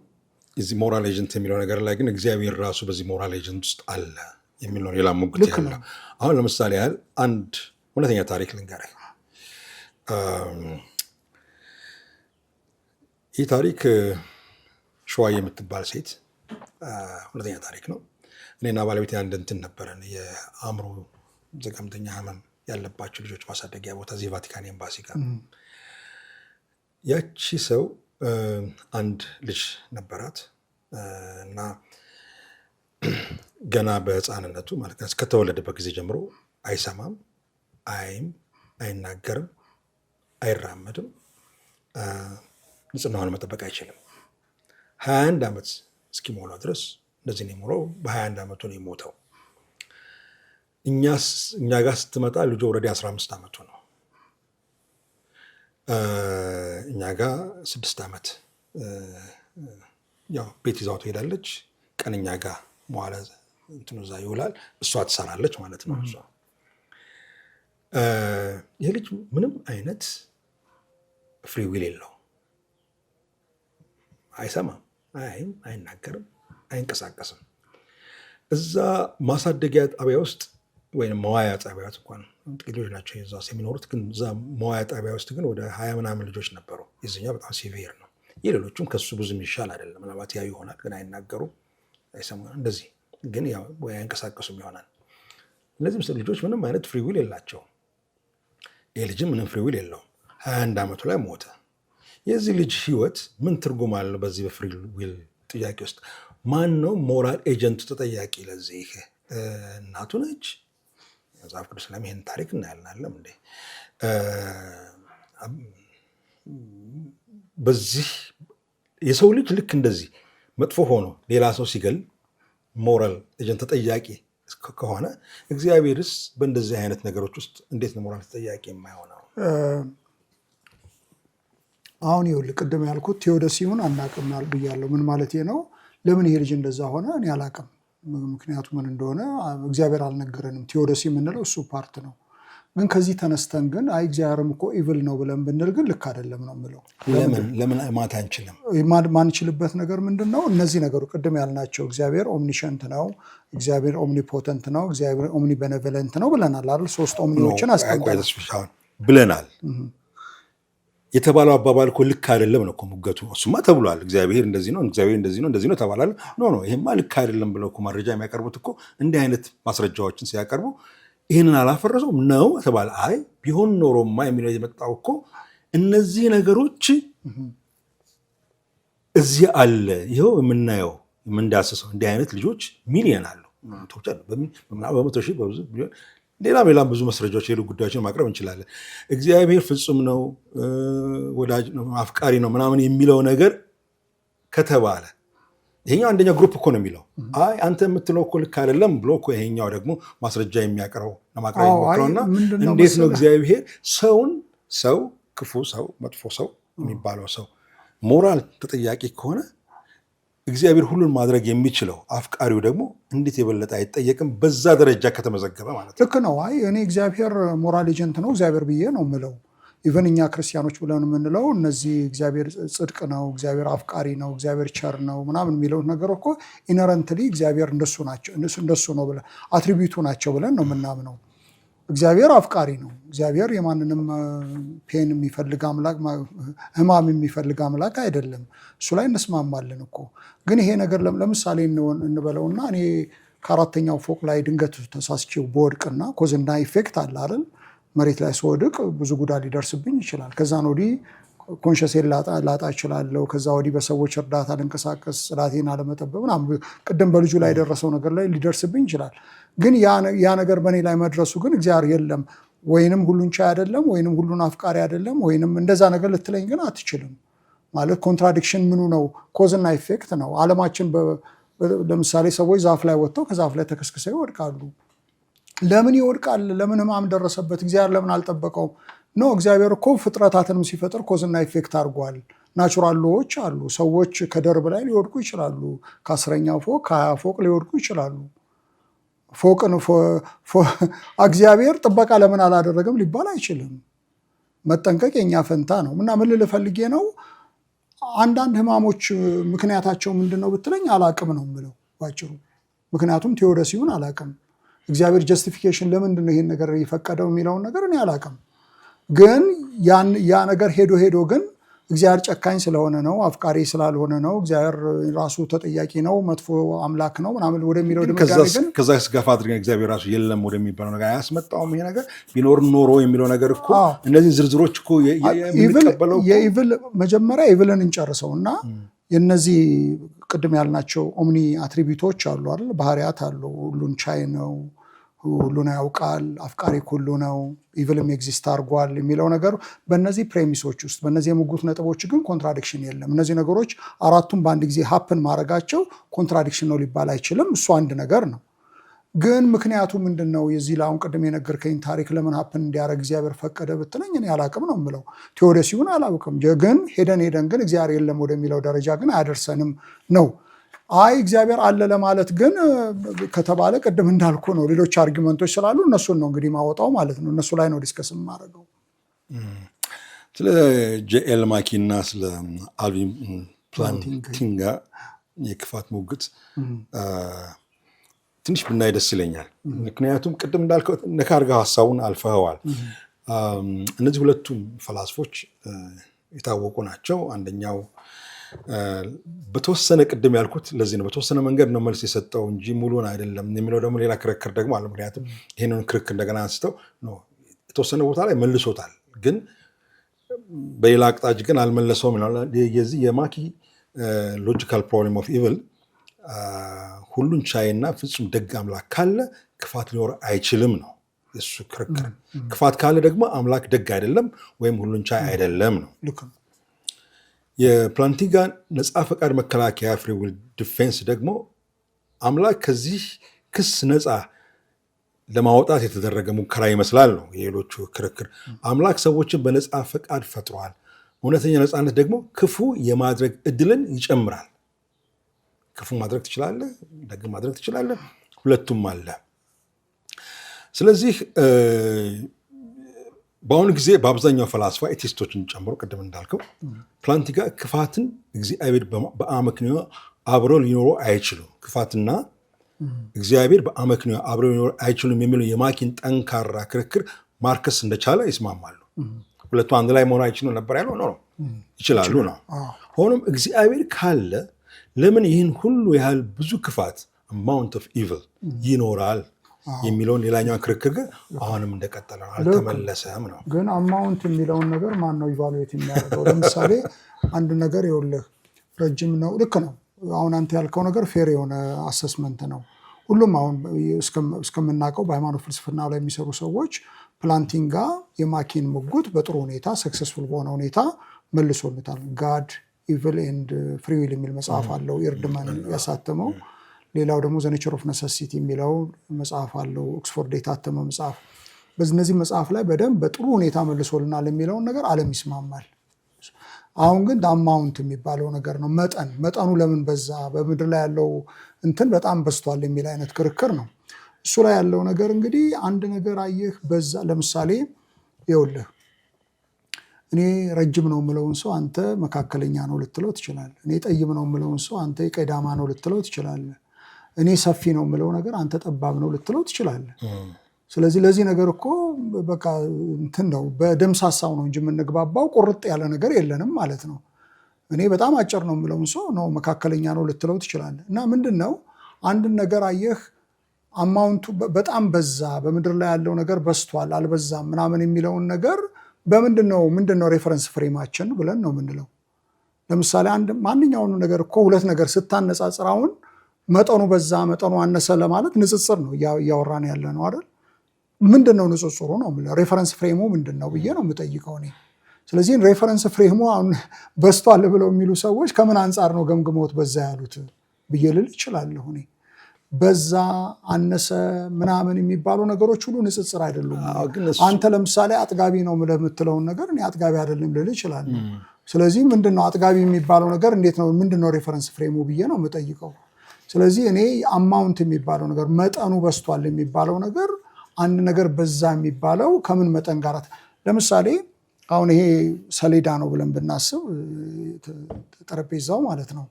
እዚህ ሞራል ኤጀንት የሚለው ነገር ላይ ግን እግዚአብሔር ራሱ በዚህ ሞራል ኤጀንት ውስጥ አለ የሚል ነው ሌላ ሙግት ያለው። አሁን ለምሳሌ ያህል አንድ እውነተኛ ታሪክ ልንገርህ። ይህ ታሪክ ሸዋዬ የምትባል ሴት እውነተኛ ታሪክ ነው። እኔና ባለቤት አንድ እንትን ነበረን፣ የአእምሮ ዘገምተኛ ህመም ያለባቸው ልጆች ማሳደጊያ ቦታ እዚህ ቫቲካን ኤምባሲ ጋር። ያቺ ሰው አንድ ልጅ ነበራት እና ገና በህፃንነቱ ማለት ነው ከተወለደበት ጊዜ ጀምሮ አይሰማም፣ አይም፣ አይናገርም፣ አይራመድም፣ ንጽህናውን መጠበቅ አይችልም። 21 ዓመት እስኪሞላው ድረስ እንደዚህ ነው የሞላው። በ21 ዓመቱ ነው የሞተው። እኛ ጋር ስትመጣ ልጁ ኦልሬዲ 15 ዓመቱ ነው። እኛ ጋር 6 ዓመት ያው ቤት ይዛው ትሄዳለች። ቀን እኛ ጋር መዋለ እንትኑ እዛ ይውላል። እሷ ትሰራለች ማለት ነው። እሷ ይህ ልጅ ምንም አይነት ፍሪ ዊል የለው። አይሰማም፣ አይም፣ አይናገርም፣ አይንቀሳቀስም። እዛ ማሳደጊያ ጣቢያ ውስጥ ወይም መዋያ ጣቢያ እንኳን ጥቂት ልጆች ናቸው እዛ የሚኖሩት፣ ግን እዛ መዋያ ጣቢያ ውስጥ ግን ወደ 20 ምናምን ልጆች ነበሩ። የዚህኛው በጣም ሲቪር ነው። የሌሎቹም ከሱ ብዙም ይሻል አይደለም። ምናልባት ያዩ ይሆናል፣ ግን አይናገሩም፣ አይሰሙም፣ እንደዚህ ግን ያው ወይ አይንቀሳቀሱም ይሆናል። እነዚህ ምስል ልጆች ምንም አይነት ፍሪ ዊል የላቸውም። ይህ ልጅም ምንም ፍሪ ዊል የለውም። 21 ዓመቱ ላይ ሞተ። የዚህ ልጅ ህይወት ምን ትርጉም አለው? በዚህ በፍሪ ዊል ጥያቄ ውስጥ ማን ነው ሞራል ኤጀንቱ ተጠያቂ? ለዚህ እናቱ ነች። መጽሐፍ ቅዱስ ላይ ይሄን ታሪክ እናያልናለም እንዴ? በዚህ የሰው ልጅ ልክ እንደዚህ መጥፎ ሆኖ ሌላ ሰው ሲገል ሞራል ኤጀንት ተጠያቂ ከሆነ እግዚአብሔርስ በእንደዚህ አይነት ነገሮች ውስጥ እንዴት ነው ሞራል ተጠያቂ የማይሆነው? አሁን ይኸውልህ ቅድም ያልኩት ቴዎዶሲ ይሁን አናውቅም ብያለሁ። ምን ማለት ነው? ለምን ይሄ ልጅ እንደዛ ሆነ እኔ አላውቅም። ምክንያቱ ምን እንደሆነ እግዚአብሔር አልነገረንም። ቴዎዶሲ የምንለው እሱ ፓርት ነው። ግን ከዚህ ተነስተን ግን አይ እግዚአብሔርም እኮ ኢቭል ነው ብለን ብንል ግን ልክ አይደለም ነው የምለው። ለምን ማት አንችልም? ማንችልበት ነገር ምንድን ነው? እነዚህ ነገሩ ቅድም ያልናቸው እግዚአብሔር ኦምኒሸንት ነው፣ እግዚአብሔር ኦምኒፖተንት ነው፣ እግዚአብሔር ኦምኒ ቤኔቮለንት ነው ብለናል አይደል? 3 ኦምኒዎችን አስቀምጠናል ብለናል። የተባለው አባባል እኮ ልክ አይደለም ነው እኮ ሙገቱ። እሱማ ተብሏል። እግዚአብሔር እንደዚህ ነው፣ እግዚአብሔር እንደዚህ ነው፣ እንደዚህ ነው ተባላል። ኖ ይሄማ ልክ አይደለም ብለው እኮ መረጃ የሚያቀርቡት እኮ እንዲህ አይነት ማስረጃዎችን ሲያቀርቡ ይህንን አላፈረሰውም ነው ተባለ። አይ ቢሆን ኖሮማ የሚለው የመጣው እኮ እነዚህ ነገሮች እዚህ አለ። ይኸው የምናየው የምንዳስሰው እንዲህ አይነት ልጆች ሚሊየን አሉ። በመቶ ሺህ በብዙ ሚሊዮን ሌላም ብዙ መስረጃዎች ሌሉ ጉዳዮችን ማቅረብ እንችላለን። እግዚአብሔር ፍጹም ነው፣ ወዳጅ ነው፣ አፍቃሪ ነው ምናምን የሚለው ነገር ከተባለ ይሄኛው አንደኛው ግሩፕ እኮ ነው የሚለው። አይ አንተ የምትለው እኮ ልክ አይደለም ብሎ እኮ ይሄኛው ደግሞ ማስረጃ የሚያቀርበው ለማቅረብ የሚሞክረውና እንዴት ነው እግዚአብሔር ሰው ክፉ ሰው መጥፎ ሰው የሚባለው ሰው ሞራል ተጠያቂ ከሆነ እግዚአብሔር ሁሉን ማድረግ የሚችለው አፍቃሪው ደግሞ እንዴት የበለጠ አይጠየቅም? በዛ ደረጃ ከተመዘገበ ማለት ነው። ልክ ነው። አይ እኔ እግዚአብሔር ሞራል ኤጀንት ነው እግዚአብሔር ብዬ ነው የምለው። ኢቨን እኛ ክርስቲያኖች ብለን የምንለው እነዚህ እግዚአብሔር ጽድቅ ነው፣ እግዚአብሔር አፍቃሪ ነው፣ እግዚአብሔር ቸር ነው ምናምን የሚለው ነገር እኮ ኢነረንትሊ እግዚአብሔር እንደሱ ነው ብለን አትሪቢዩቱ ናቸው ብለን ነው የምናምነው። እግዚአብሔር አፍቃሪ ነው። እግዚአብሔር የማንንም ፔን የሚፈልግ አምላክ፣ ህማም የሚፈልግ አምላክ አይደለም። እሱ ላይ እንስማማለን እኮ። ግን ይሄ ነገር ለምሳሌ እንበለውና እኔ ከአራተኛው ፎቅ ላይ ድንገት ተሳስቼው በወድቅና ኮዝና ኢፌክት አለ አይደል? መሬት ላይ ስወድቅ ብዙ ጉዳት ሊደርስብኝ ይችላል። ከዛን ወዲህ ኮንሸሴን ላጣ እችላለሁ። ከዛ ወዲህ በሰዎች እርዳታ ልንቀሳቀስ፣ ጽዳቴን አለመጠበቅ ምናምን ቅድም በልጁ ላይ የደረሰው ነገር ላይ ሊደርስብኝ ይችላል። ግን ያ ነገር በእኔ ላይ መድረሱ ግን እግዚአብሔር የለም ወይንም ሁሉን ቻይ አይደለም ወይንም ሁሉን አፍቃሪ አይደለም ወይንም እንደዛ ነገር ልትለኝ ግን አትችልም። ማለት ኮንትራዲክሽን ምኑ ነው? ኮዝና ኢፌክት ነው። ዓለማችን ለምሳሌ ሰዎች ዛፍ ላይ ወጥተው ከዛፍ ላይ ተከስክሰው ይወድቃሉ። ለምን ይወድቃል? ለምን ህማም ደረሰበት? እግዚአብሔር ለምን አልጠበቀውም? ኖ እግዚአብሔር እኮ ፍጥረታትንም ሲፈጥር ኮዝና ኢፌክት አድርጓል። ናቹራል ሎዎች አሉ። ሰዎች ከደርብ ላይ ሊወድቁ ይችላሉ። ከ10ኛው ፎቅ ከ20 ፎቅ ሊወድቁ ይችላሉ። ፎቅን እግዚአብሔር ጥበቃ ለምን አላደረገም ሊባል አይችልም። መጠንቀቅ የኛ ፈንታ ነው። እና ምን ልል ፈልጌ ነው፣ አንዳንድ ህማሞች ምክንያታቸው ምንድን ነው ብትለኝ አላቅም ነው የምለው ባጭሩ። ምክንያቱም ቴዎዶሲውን አላቅም። እግዚአብሔር ጀስቲፊኬሽን ለምንድን ነው ይሄን ነገር የፈቀደው የሚለውን ነገር እኔ አላቅም። ግን ያ ነገር ሄዶ ግን እግዚአብሔር ጨካኝ ስለሆነ ነው፣ አፍቃሪ ስላልሆነ ነው፣ እግዚአብሔር ራሱ ተጠያቂ ነው፣ መጥፎ አምላክ ነው ምናምን ወደሚለው ድምዳሜ ግን ከዛ ስጋፋ አድርገን እግዚአብሔር ራሱ የለም ወደሚባለው ነገር አያስመጣውም። ይሄ ነገር ቢኖር ኖሮ የሚለው ነገር እኮ እነዚህ ዝርዝሮች እኮ የምንቀበለው የኢቭል መጀመሪያ ኢቭልን እንጨርሰው እና የነዚህ ቅድም ያልናቸው ኦምኒ አትሪቢዩቶች አሉ አይደል? ባህሪያት አሉ። ሁሉን ቻይ ነው፣ ሁሉን ያውቃል፣ አፍቃሪ ሁሉ ነው፣ ኢቭልም ኤግዚስት አድርጓል የሚለው ነገር በእነዚህ ፕሬሚሶች ውስጥ በእነዚህ የሙግት ነጥቦች ግን ኮንትራዲክሽን የለም። እነዚህ ነገሮች አራቱም በአንድ ጊዜ ሀፕን ማድረጋቸው ኮንትራዲክሽን ነው ሊባል አይችልም። እሱ አንድ ነገር ነው። ግን ምክንያቱ ምንድን ነው? የዚህ ለአሁን ቅድም የነገርከኝ ታሪክ ለምን ሀፕን እንዲያደርግ እግዚአብሔር ፈቀደ ብትለኝ እኔ አላቅም ነው የምለው። ቴዎዶሲውን አላውቅም። ግን ሄደን ግን እግዚአብሔር የለም ወደሚለው ደረጃ ግን አያደርሰንም ነው። አይ እግዚአብሔር አለ ለማለት ግን ከተባለ ቅድም እንዳልኩ ነው ሌሎች አርጊመንቶች ስላሉ እነሱን ነው እንግዲህ ማወጣው ማለት ነው። እነሱ ላይ ነው ዲስከስ የማደርገው። ስለ ጄኤል ማኪ እና ስለ አልቪን ፕላንቲንጋ የክፋት ሙግት ትንሽ ብናይ ደስ ይለኛል። ምክንያቱም ቅድም እንዳልከው ነካ አድርገህ ሀሳቡን አልፈኸዋል። እነዚህ ሁለቱም ፈላስፎች የታወቁ ናቸው። አንደኛው በተወሰነ ቅድም ያልኩት ለዚህ ነው፣ በተወሰነ መንገድ ነው መልስ የሰጠው እንጂ ሙሉን አይደለም የሚለው ደግሞ ሌላ ክርክር ደግሞ አለ። ምክንያቱም ይህንን ክርክር እንደገና አንስተው የተወሰነ ቦታ ላይ መልሶታል፣ ግን በሌላ አቅጣጫ ግን አልመለሰውም። የዚህ የማኪ ሎጂካል ፕሮብሌም ኦፍ ኢቭል ሁሉን ቻይና ፍጹም ደግ አምላክ ካለ ክፋት ሊኖር አይችልም ነው የሱ ክርክር። ክፋት ካለ ደግሞ አምላክ ደግ አይደለም ወይም ሁሉን ቻይ አይደለም ነው። የፕላንቲንጋ ነፃ ፈቃድ መከላከያ ፍሪ ዊል ዲፌንስ ደግሞ አምላክ ከዚህ ክስ ነፃ ለማውጣት የተደረገ ሙከራ ይመስላል ነው የሌሎቹ ክርክር። አምላክ ሰዎችን በነፃ ፈቃድ ፈጥሯል። እውነተኛ ነፃነት ደግሞ ክፉ የማድረግ እድልን ይጨምራል። ክፉ ማድረግ ትችላለህ፣ ደግ ማድረግ ትችላለህ፣ ሁለቱም አለ። ስለዚህ በአሁኑ ጊዜ በአብዛኛው ፈላስፋ ኤቲስቶችን ጨምሮ ቅድም እንዳልከው ፕላንቲንጋ ክፋትን እግዚአብሔር በአመክንዮ አብረው ሊኖሩ አይችሉም፣ ክፋትና እግዚአብሔር በአመክንዮ አብረው ሊኖሩ አይችሉም የሚለው የማኪን ጠንካራ ክርክር ማርከስ እንደቻለ ይስማማሉ። ሁለቱ አንድ ላይ መሆን አይችሉም ነበር ያለው ነው፣ ይችላሉ ነው። ሆኖም እግዚአብሔር ካለ ለምን ይህን ሁሉ ያህል ብዙ ክፋት አማውንት ኦፍ ኢቪል ይኖራል የሚለውን ሌላኛው ክርክር ግን አሁንም እንደቀጠለ ነው፣ አልተመለሰም ነው። ግን አማውንት የሚለውን ነገር ማን ነው ኢቫሉዌት የሚያደርገው? ለምሳሌ አንድ ነገር ይኸውልህ ረጅም ነው፣ ልክ ነው። አሁን አንተ ያልከው ነገር ፌር የሆነ አሰስመንት ነው። ሁሉም አሁን እስከምናውቀው በሃይማኖት ፍልስፍና ላይ የሚሰሩ ሰዎች ፕላንቲንጋ የማኪን ሙግት በጥሩ ሁኔታ ሰክሰስፉል በሆነ ሁኔታ መልሶልታል። ጋድ ኢቪል ኤንድ ፍሪ ዊል የሚል መጽሐፍ አለው ኢርድማን ያሳተመው። ሌላው ደግሞ ዘ ኔቸር ኦፍ ነሰሲቲ የሚለው መጽሐፍ አለው ኦክስፎርድ የታተመ መጽሐፍ። በእነዚህ መጽሐፍ ላይ በደንብ በጥሩ ሁኔታ መልሶልናል የሚለውን ነገር ዓለም ይስማማል። አሁን ግን አማውንት የሚባለው ነገር ነው። መጠኑ ለምን በዛ፣ በምድር ላይ ያለው እንትን በጣም በዝቷል የሚል አይነት ክርክር ነው። እሱ ላይ ያለው ነገር እንግዲህ አንድ ነገር አየህ በዛ። ለምሳሌ ይኸውልህ እኔ ረጅም ነው የምለውን ሰው አንተ መካከለኛ ነው ልትለው ትችላለህ። እኔ ጠይም ነው የምለውን ሰው አንተ ቀዳማ ነው ልትለው ትችላለህ። እኔ ሰፊ ነው የምለው ነገር አንተ ጠባብ ነው ልትለው ትችላለህ። ስለዚህ ለዚህ ነገር እኮ በቃ እንትን ነው በደምሳሳው ነው እንጂ የምንግባባው ቁርጥ ያለ ነገር የለንም ማለት ነው። እኔ በጣም አጭር ነው የምለውን ሰው ነው መካከለኛ ነው ልትለው ትችላለህ። እና ምንድን ነው አንድን ነገር አየህ አማውንቱ በጣም በዛ በምድር ላይ ያለው ነገር በስቷል አልበዛም ምናምን የሚለውን ነገር በምንድን ነው ሬፈረንስ ፍሬማችን ብለን ነው የምንለው። ለምሳሌ ማንኛውንም ነገር እኮ ሁለት ነገር ስታነጻጽር አሁን መጠኑ በዛ መጠኑ አነሰ ለማለት ንጽጽር ነው እያወራን ያለ ነው አይደል? ምንድን ነው ንጽጽሩ ነው የምለው። ሬፈረንስ ፍሬሙ ምንድን ነው ብዬ ነው የምጠይቀው እኔ። ስለዚህ ሬፈረንስ ፍሬሙ አሁን በስቷል ብለው የሚሉ ሰዎች ከምን አንጻር ነው ገምግመውት በዛ ያሉት ብዬ ልል እችላለሁ እኔ። በዛ አነሰ ምናምን የሚባሉ ነገሮች ሁሉ ንጽጽር አይደሉም። አንተ ለምሳሌ አጥጋቢ ነው የምትለውን ነገር እኔ አጥጋቢ አይደለም ልል እችላለሁ። ስለዚህ ምንድነው አጥጋቢ የሚባለው ነገር እንዴት ነው ምንድነው ሬፈረንስ ፍሬሙ ብዬ ነው የምጠይቀው። ስለዚህ እኔ አማውንት የሚባለው ነገር መጠኑ በስቷል የሚባለው ነገር አንድ ነገር በዛ የሚባለው ከምን መጠን ጋር ለምሳሌ አሁን ይሄ ሰሌዳ ነው ብለን ብናስብ ጠረጴዛው ማለት ነው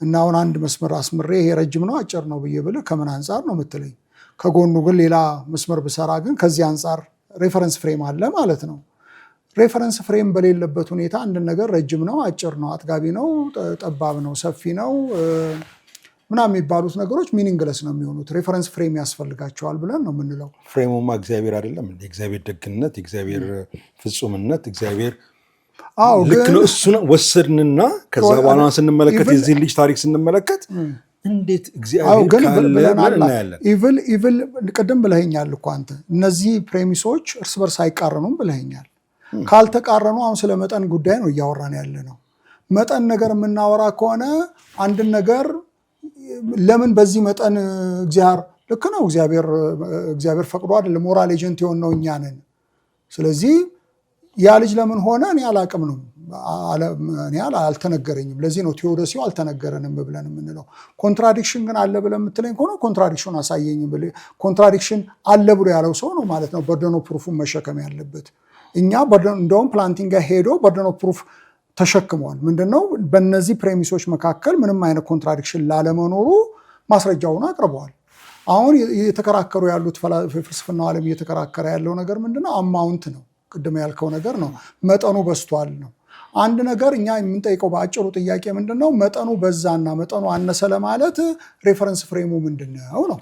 እና አሁን አንድ መስመር አስምሬ ይሄ ረጅም ነው አጭር ነው ብዬ ብልህ ከምን አንጻር ነው የምትለኝ? ከጎኑ ግን ሌላ መስመር ብሰራ ግን ከዚህ አንጻር ሬፈረንስ ፍሬም አለ ማለት ነው። ሬፈረንስ ፍሬም በሌለበት ሁኔታ አንድ ነገር ረጅም ነው አጭር ነው አጥጋቢ ነው ጠባብ ነው ሰፊ ነው ምናምን የሚባሉት ነገሮች ሚኒንግለስ ነው የሚሆኑት። ሬፈረንስ ፍሬም ያስፈልጋቸዋል ብለን ነው የምንለው። ፍሬሙማ እግዚአብሔር አይደለም? የእግዚአብሔር ደግነት፣ የእግዚአብሔር ፍጹምነት፣ እግዚአብሔር ልክ ነው። እሱን ወሰድንና ከዛ በኋላ ስንመለከት የዚህ ልጅ ታሪክ ስንመለከት እንዴት እግዚአብሔር ካለ እናያለን። ኢቭል ቅድም ብለኸኛል እኮ አንተ እነዚህ ፕሬሚሶች እርስ በርስ አይቃረኑም ብለኸኛል። ካልተቃረኑ አሁን ስለ መጠን ጉዳይ ነው እያወራን ያለ ነው። መጠን ነገር የምናወራ ከሆነ አንድን ነገር ለምን በዚህ መጠን እግዚአብሔር ልክ ነው እግዚአብሔር ፈቅዶ አይደለም ሞራል ኤጀንት የሆን ነው እኛ ነን። ስለዚህ ያ ልጅ ለምን ሆነ እኔ አላቅም ነው እኔ አልተነገረኝም። ለዚህ ነው ቴዎዶሲው አልተነገረንም ብለን የምንለው። ኮንትራዲክሽን ግን አለ ብለን የምትለኝ ከሆነ ኮንትራዲክሽን አሳየኝ ብለህ ኮንትራዲክሽን አለ ብሎ ያለው ሰው ነው ማለት ነው በርደን ኦፍ ፕሩፉን መሸከም ያለበት። እኛ እንደውም ፕላንቲንግ ጋር ሄዶ በርደን ኦፍ ፕሩፍ ተሸክመዋል። ምንድነው በእነዚህ ፕሬሚሶች መካከል ምንም አይነት ኮንትራዲክሽን ላለመኖሩ ማስረጃውን አቅርበዋል። አሁን እየተከራከሩ ያሉት ፍልስፍናው ዓለም እየተከራከረ ያለው ነገር ምንድነው? አማውንት ነው። ቅድም ያልከው ነገር ነው። መጠኑ በስቷል ነው። አንድ ነገር እኛ የምንጠይቀው በአጭሩ ጥያቄ ምንድነው? መጠኑ በዛና መጠኑ አነሰ ለማለት ሬፈረንስ ፍሬሙ ምንድነው ነው።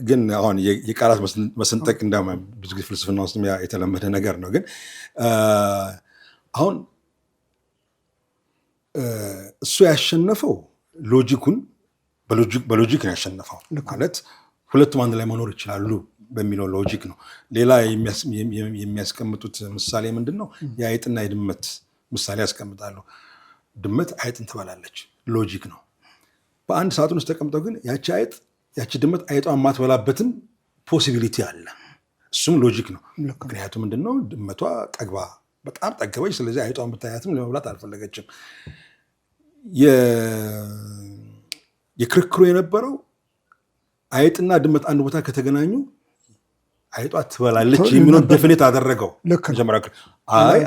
ግን አሁን የቃላት መስንጠቅ እንደውም ብዙ ጊዜ ፍልስፍና ውስጥ የተለመደ ነገር ነው። ግን አሁን እሱ ያሸነፈው ሎጂኩን በሎጂክ ነው ያሸነፈው። ማለት ሁለቱም አንድ ላይ መኖር ይችላሉ በሚለው ሎጂክ ነው። ሌላ የሚያስቀምጡት ምሳሌ ምንድን ነው? የአይጥና የድመት ምሳሌ ያስቀምጣሉ። ድመት አይጥን ትበላለች፣ ሎጂክ ነው። በአንድ ሳጥን ውስጥ ተቀምጠው ግን ያቺ ድመት አይጧን ማትበላበትን ፖሲቢሊቲ አለ። እሱም ሎጂክ ነው። ምክንያቱም ምንድነው? ድመቷ ጠግባ በጣም ጠገበች። ስለዚህ አይጧን ብታያትም ለመብላት አልፈለገችም። የክርክሩ የነበረው አይጥና ድመት አንድ ቦታ ከተገናኙ አይጧ ትበላለች የሚለውን ዴፊኒት አደረገው። መጀመሪያ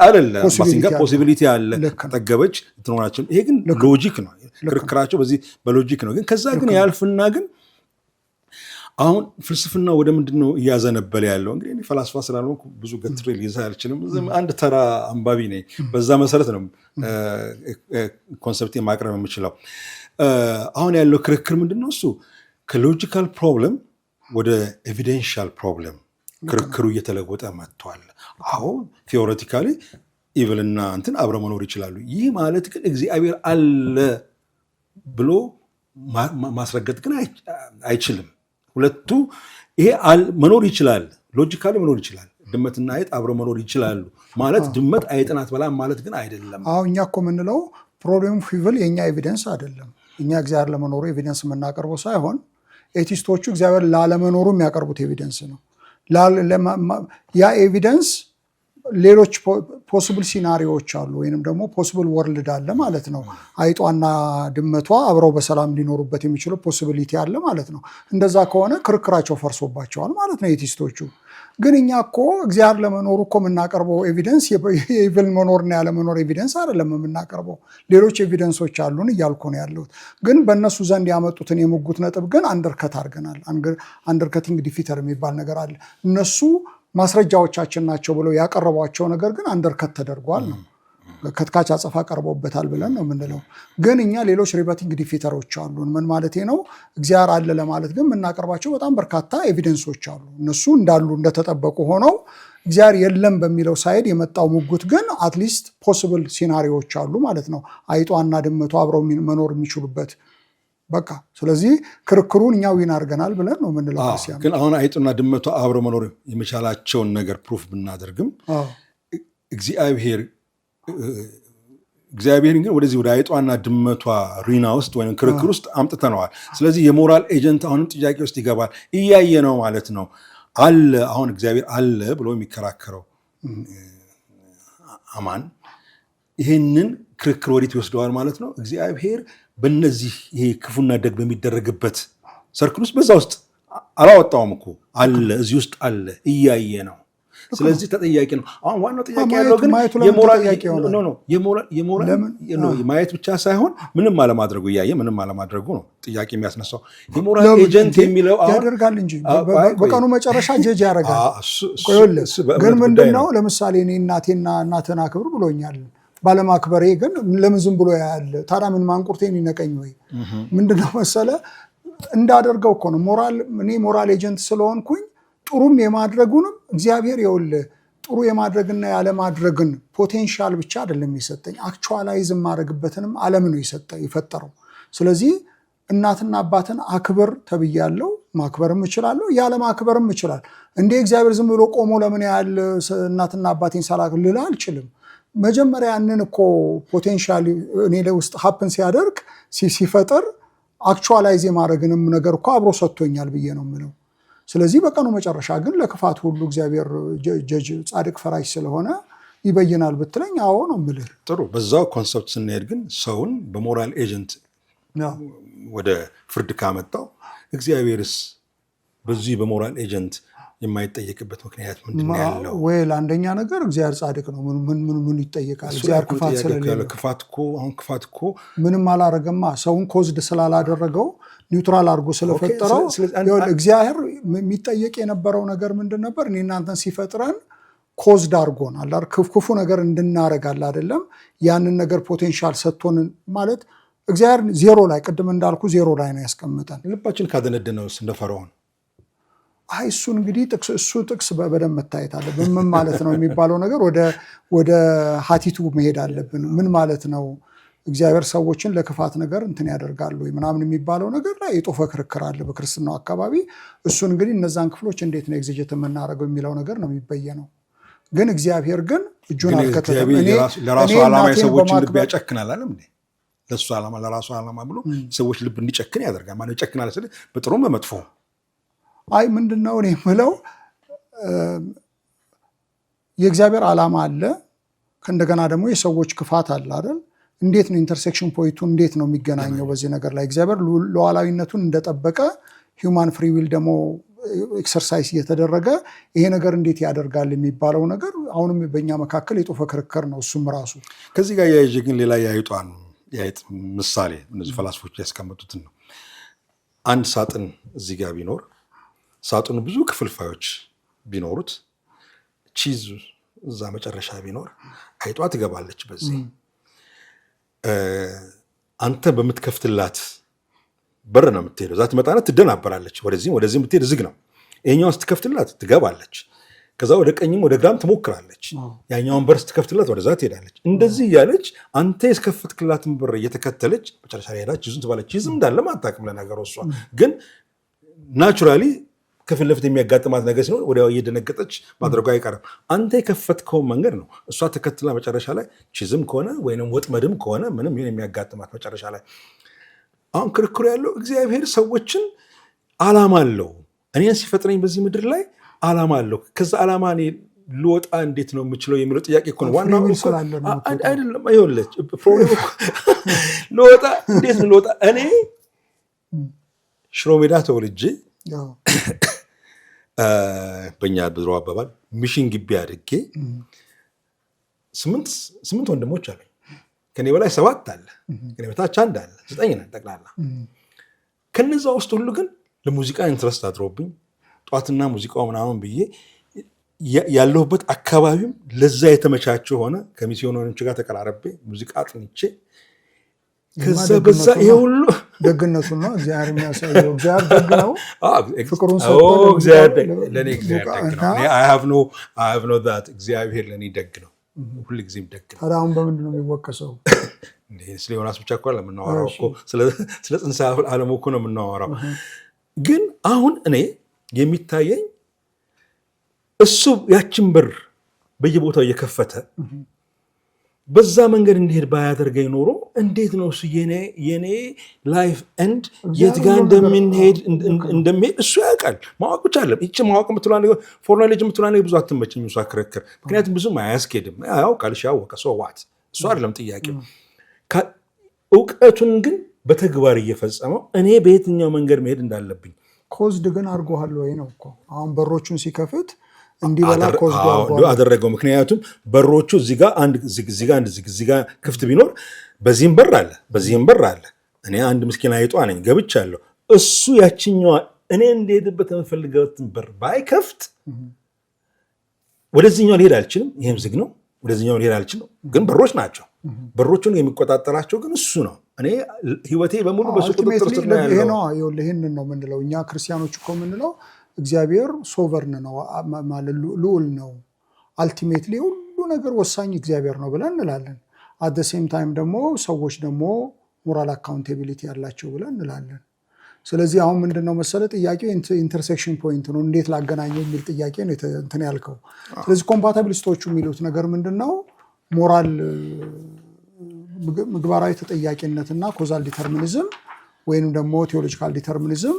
አይደለም ማሲንጋ ፖሲቢሊቲ አለ ጠገበች እንትኖናቸው። ይሄ ግን ሎጂክ ነው። ክርክራቸው በዚህ በሎጂክ ነው። ግን ከዛ ግን ያልፍና ግን አሁን ፍልስፍና ወደ ምንድነው እያዘነበለ ያለው? እንግዲህ እኔ ፈላስፋ ስላልሆንኩ ብዙ ገትሬ ሊይዛ አልችልም። አንድ ተራ አንባቢ ነኝ። በዛ መሰረት ነው ኮንሰፕት ማቅረብ የምችለው። አሁን ያለው ክርክር ምንድነው? እሱ ከሎጂካል ፕሮብለም ወደ ኤቪደንሻል ፕሮብለም ክርክሩ እየተለወጠ መጥቷል። አሁን ቴዎሬቲካሊ ኢቭልና እንትን አብረው መኖር ይችላሉ። ይህ ማለት ግን እግዚአብሔር አለ ብሎ ማስረገጥ ግን አይችልም። ሁለቱ ይሄ መኖር ይችላል፣ ሎጂካሊ መኖር ይችላል። ድመትና አይጥ አብረው መኖር ይችላሉ ማለት ድመት አይጥን አትበላም ማለት ግን አይደለም። እኛ እኮ የምንለው ፕሮብሌም ፊቭል የእኛ ኤቪደንስ አይደለም። እኛ እግዚአብሔር ለመኖሩ ኤቪደንስ የምናቀርበው ሳይሆን ኤቲስቶቹ እግዚአብሔር ላለመኖሩ የሚያቀርቡት ኤቪደንስ ነው። ያ ኤቪደንስ ሌሎች ፖሲብል ሲናሪዎች አሉ ወይንም ደግሞ ፖሲብል ወርልድ አለ ማለት ነው። አይጧና ድመቷ አብረው በሰላም ሊኖሩበት የሚችለው ፖሲቢሊቲ አለ ማለት ነው። እንደዛ ከሆነ ክርክራቸው ፈርሶባቸዋል ማለት ነው የቲስቶቹ። ግን እኛ እኮ እግዚአብሔር ለመኖሩ እኮ የምናቀርበው ኤቪደንስ የኢቭል መኖርና ያለመኖር ኤቪደንስ አይደለም የምናቀርበው፣ ሌሎች ኤቪደንሶች አሉን እያልኩ ነው ያለሁት። ግን በእነሱ ዘንድ ያመጡትን የሙጉት ነጥብ ግን አንደርከት አድርገናል። አንደርከቲንግ ዲፊተር የሚባል ነገር አለ። እነሱ ማስረጃዎቻችን ናቸው ብለው ያቀረቧቸው ነገር ግን አንደርከት ተደርጓል ነው። ከትካች አጸፋ ቀርቦበታል ብለን ነው የምንለው። ግን እኛ ሌሎች ሪበቲንግ ዲፊተሮች አሉን። ምን ማለት ነው? እግዚአብሔር አለ ለማለት ግን የምናቀርባቸው በጣም በርካታ ኤቪደንሶች አሉ። እነሱ እንዳሉ እንደተጠበቁ ሆነው እግዚአብሔር የለም በሚለው ሳይድ የመጣው ሙጉት ግን አትሊስት ፖሲብል ሲናሪዎች አሉ ማለት ነው። አይጧና ድመቷ አብረው መኖር የሚችሉበት በቃ። ስለዚህ ክርክሩን እኛ ዊን አድርገናል ብለን ነው የምንለው። ግን አሁን አይጡና ድመቷ አብረው መኖር የመቻላቸውን ነገር ፕሩፍ ብናደርግም እግዚአብሔርን ግን ወደዚህ ወደ አይጧና ድመቷ ሪና ውስጥ ወይም ክርክር ውስጥ አምጥተነዋል። ስለዚህ የሞራል ኤጀንት አሁንም ጥያቄ ውስጥ ይገባል። እያየ ነው ማለት ነው አለ። አሁን እግዚአብሔር አለ ብሎ የሚከራከረው አማን ይህንን ክርክር ወዴት ይወስደዋል ማለት ነው። እግዚአብሔር በነዚህ ይሄ ክፉና ደግ በሚደረግበት ሰርክል ውስጥ በዛ ውስጥ አላወጣውም እኮ አለ፣ እዚህ ውስጥ አለ፣ እያየ ነው። ስለዚህ ተጠያቂ ነው። አሁን ዋናው ጥያቄ ያለው ግን የሞራል ማየት ብቻ ሳይሆን ምንም አለማድረጉ እያየ ምንም አለማድረጉ ነው ጥያቄ የሚያስነሳው። የሞራል ኤጀንት የሚለው ያደርጋል እንጂ በቀኑ መጨረሻ ጀጅ ያደርጋል። ግን ምንድነው ለምሳሌ እኔ እናትህን አክብር ብሎኛል። ባለማክበሬ ግን ለምን ዝም ብሎ ያያል? ታዲያ ምን ማንቁርቴን ይነቀኝ ወይ? ምንድነው መሰለ እንዳደርገው እኮ ነው። እኔ ሞራል ኤጀንት ስለሆንኩኝ ጥሩም የማድረጉንም እግዚአብሔር ይኸውልህ ጥሩ የማድረግና ያለማድረግን ፖቴንሻል ብቻ አይደለም የሰጠኝ፣ አክቹዋላይዝ የማድረግበትንም ዓለም ነው የፈጠረው። ስለዚህ እናትና አባትን አክብር ተብያለሁ፣ ማክበርም እችላለሁ፣ ያለማክበርም እችላለሁ። እንደ እግዚአብሔር ዝም ብሎ ቆሞ ለምን ያህል እናትና አባቴን ሳላክብር ልል አልችልም። መጀመሪያ ያንን እኮ ፖቴንሻል እኔ ውስጥ ሀፕን ሲያደርግ ሲፈጥር አክቹዋላይዝ የማድረግንም ነገር እኮ አብሮ ሰጥቶኛል ብዬ ነው የምለው። ስለዚህ በቀኑ መጨረሻ ግን ለክፋት ሁሉ እግዚአብሔር ጀጅ ጻድቅ ፈራጅ ስለሆነ ይበይናል ብትለኝ አዎ ነው የምልህ። ጥሩ። በዛው ኮንሰፕት ስንሄድ ግን ሰውን በሞራል ኤጀንት ወደ ፍርድ ካመጣው እግዚአብሔርስ በዚህ በሞራል ኤጀንት የማይጠየቅበት ምክንያት ምንድን ነው ያለው? ወይል አንደኛ ነገር እግዚአብሔር ጻድቅ ነው። ምን ይጠየቃል? እግዚአብሔር ክፋት ስለሌለ ክፋት እኮ ምንም አላረገማ። ሰውን ኮዝድ ስላላደረገው ኒውትራል አድርጎ ስለፈጠረው እግዚአብሔር የሚጠየቅ የነበረው ነገር ምንድን ነበር? እኔ እናንተን ሲፈጥረን ኮዝድ አድርጎናል። ክፉ ነገር እንድናረጋል አይደለም። ያንን ነገር ፖቴንሻል ሰጥቶን ማለት እግዚአብሔር ዜሮ ላይ ቅድም እንዳልኩ ዜሮ ላይ ነው ያስቀምጠን። ልባችን ካደነደነው እንደ ፈርዖን እሱን እንግዲህ እሱ ጥቅስ በደንብ መታየት አለብን። ምን ማለት ነው የሚባለው ነገር ወደ ሀቲቱ መሄድ አለብን። ምን ማለት ነው እግዚአብሔር ሰዎችን ለክፋት ነገር እንትን ያደርጋሉ ምናምን የሚባለው ነገር ላይ የጦፈ ክርክር አለ በክርስትናው አካባቢ። እሱን እንግዲህ እነዛን ክፍሎች እንዴት ነው ኤግዜጀት የምናደርገው የሚለው ነገር ነው የሚበየነው። ግን እግዚአብሔር ግን እጁን አልከተተም። ለራሱ ዓላማ የሰዎችን ልብ ያጨክናል አለም እንዴ? ለሱ ዓላማ ለራሱ ዓላማ ብሎ ሰዎች ልብ እንዲጨክን ያደርጋል። ማለት ይጨክናል ስለ በጥሩም በመጥፎ አይ ምንድነው እኔ የምለው የእግዚአብሔር ዓላማ አለ፣ ከእንደገና ደግሞ የሰዎች ክፋት አለ አይደል? እንዴት ነው ኢንተርሴክሽን ፖይንቱ እንዴት ነው የሚገናኘው በዚህ ነገር ላይ? እግዚአብሔር ሉዓላዊነቱን እንደጠበቀ ሂውማን ፍሪ ዊል ደግሞ ኤክሰርሳይዝ እየተደረገ ይሄ ነገር እንዴት ያደርጋል የሚባለው ነገር አሁንም በእኛ መካከል የጦፈ ክርክር ነው። እሱም ራሱ ከዚህ ጋር ያይዤ ግን ሌላ የአይጥ ምሳሌ እነዚህ ፈላስፎች ያስቀመጡትን ነው። አንድ ሳጥን እዚህ ጋር ቢኖር ሳጥኑ ብዙ ክፍልፋዮች ቢኖሩት ቺዝ እዛ መጨረሻ ቢኖር አይጧ ትገባለች። በዚህ አንተ በምትከፍትላት በር ነው የምትሄደው። እዛ ትመጣና ትደናበራለች። ወደዚህም የምትሄድ ዝግ ነው። ይሄኛውን ስትከፍትላት ትገባለች። ከዛ ወደ ቀኝም ወደ ግራም ትሞክራለች። ያኛውን በር ስትከፍትላት ወደዛ ትሄዳለች። እንደዚህ እያለች አንተ የስከፍትክላትን በር እየተከተለች መጨረሻ ላይ ሄዳ ቺዙን ትባለች። ቺዝም እንዳለ አታውቅም ለነገሩ። እሷ ግን ናቹራሊ ከፊት ለፊት የሚያጋጥማት ነገር ሲኖር ወዲያው እየደነገጠች ማድረጓ አይቀርም። አንተ የከፈትከው መንገድ ነው እሷ ተከትላ መጨረሻ ላይ ቺዝም ከሆነ ወይንም ወጥመድም ከሆነ ምንም ይሄን የሚያጋጥማት መጨረሻ ላይ። አሁን ክርክሩ ያለው እግዚአብሔር ሰዎችን ዓላማ አለው። እኔን ሲፈጥረኝ በዚህ ምድር ላይ ዓላማ አለው። ከዛ ዓላማ እኔ ልወጣ እንዴት ነው የምችለው የሚለው ጥያቄ እኮ ነው ዋናው። አይደለም ይኸውልህ ፕሮብሌም እኮ ልወጣ እንዴት ነው ልወጣ። እኔ ሽሮ ሜዳ ተወልጄ በእኛ ድሮ አባባል ሚሽን ግቢ አድጌ 8 ወንድሞች አሉኝ። ከኔ በላይ 7 አለ፣ ከኔ በታች 1 አለ፣ 9 ነን ጠቅላላ። ከነዛ ውስጥ ሁሉ ግን ለሙዚቃ ኢንትረስት አድሮብኝ ጧትና ሙዚቃው ምናምን ብዬ ያለሁበት አካባቢም ለዛ የተመቻቸው ሆነ። ከሚስዮኖች ጋር ተቀራረቤ ሙዚቃ አጥንቼ ከዛ በዛ ይሄ ሁሉ ደግነቱ ነው እግዚአብሔር የሚያሳየው። እግዚአብሔር ደግ ነው። ፍቅሩን እግዚአብሔር ለኔ እግዚአብሔር ደግ ነው። I have no that እግዚአብሔር ለኔ ደግ ነው። ሁሉ ጊዜም ደግ ነው። ታዲያ አሁን በምንድን ነው የሚወቀሰው? ስለ ዮናስ ብቻ እኮ ለምናወራው እኮ ስለ ጽንሰ ዓለሙ እኮ ነው የምናወራው። ግን አሁን እኔ የሚታየኝ እሱ ያችን በር በየቦታው እየከፈተ በዛ መንገድ እንዲሄድ ባያደርገኝ ኖሮ እንዴት ነው እሱ የኔ ላይፍ ኤንድ የት ጋር እንደሚሄድ እሱ ያውቃል። ማወቅ ብቻ አለም ይቺ ማወቅ የምትለዋ ነገር ፎርናሌጅ የምትለዋ ነገር ብዙ አትመቸኝ እሱ አክረክር። ምክንያቱም ብዙም አያስኬድም። ያውቃል ያወቀ ሰው ዋት እሱ አይደለም ጥያቄው። እውቀቱን ግን በተግባር እየፈጸመው እኔ በየትኛው መንገድ መሄድ እንዳለብኝ ኮዝድ ግን አድርጎሃል ወይ ነው እኮ አሁን በሮቹን ሲከፍት እንዲበላ አደረገው። ምክንያቱም በሮቹ እዚህ ጋር ክፍት ቢኖር በዚህም በር አለ በዚህም በር አለ። እኔ አንድ ምስኪን አይጧ ነኝ ገብቻለሁ። እሱ ያችኛዋ እኔ እንደሄድበት የምፈልገውን በር ባይከፍት ወደዚህኛው ሊሄድ አልችልም። ይሄም ዝግ ነው። ወደዚህኛው ሊሄድ አልችልም። ግን በሮች ናቸው። በሮቹን የሚቆጣጠራቸው ግን እሱ ነው። እኔ ህይወቴ በሙሉ በሱ ቁጥጥር ስር ነው ያለው። ይሄንን ነው የምንለው እኛ ክርስቲያኖች እኮ የምንለው እግዚአብሔር ሶቨርን ነው ማለት ልዑል ነው። አልቲሜትሊ ሁሉ ነገር ወሳኝ እግዚአብሔር ነው ብለን እንላለን። አት ዘ ሴም ታይም ደግሞ ሰዎች ደግሞ ሞራል አካውንቴቢሊቲ ያላቸው ብለን እንላለን። ስለዚህ አሁን ምንድነው መሰለ ጥያቄው ኢንተርሴክሽን ፖይንት ነው። እንዴት ላገናኘው የሚል ጥያቄ ነው እንትን ያልከው። ስለዚህ ኮምፓታቢሊስቶቹ የሚሉት ነገር ምንድነው ሞራል ምግባራዊ ተጠያቂነትና ኮዛል ዲተርሚኒዝም ወይንም ደግሞ ቴዎሎጂካል ዲተርሚኒዝም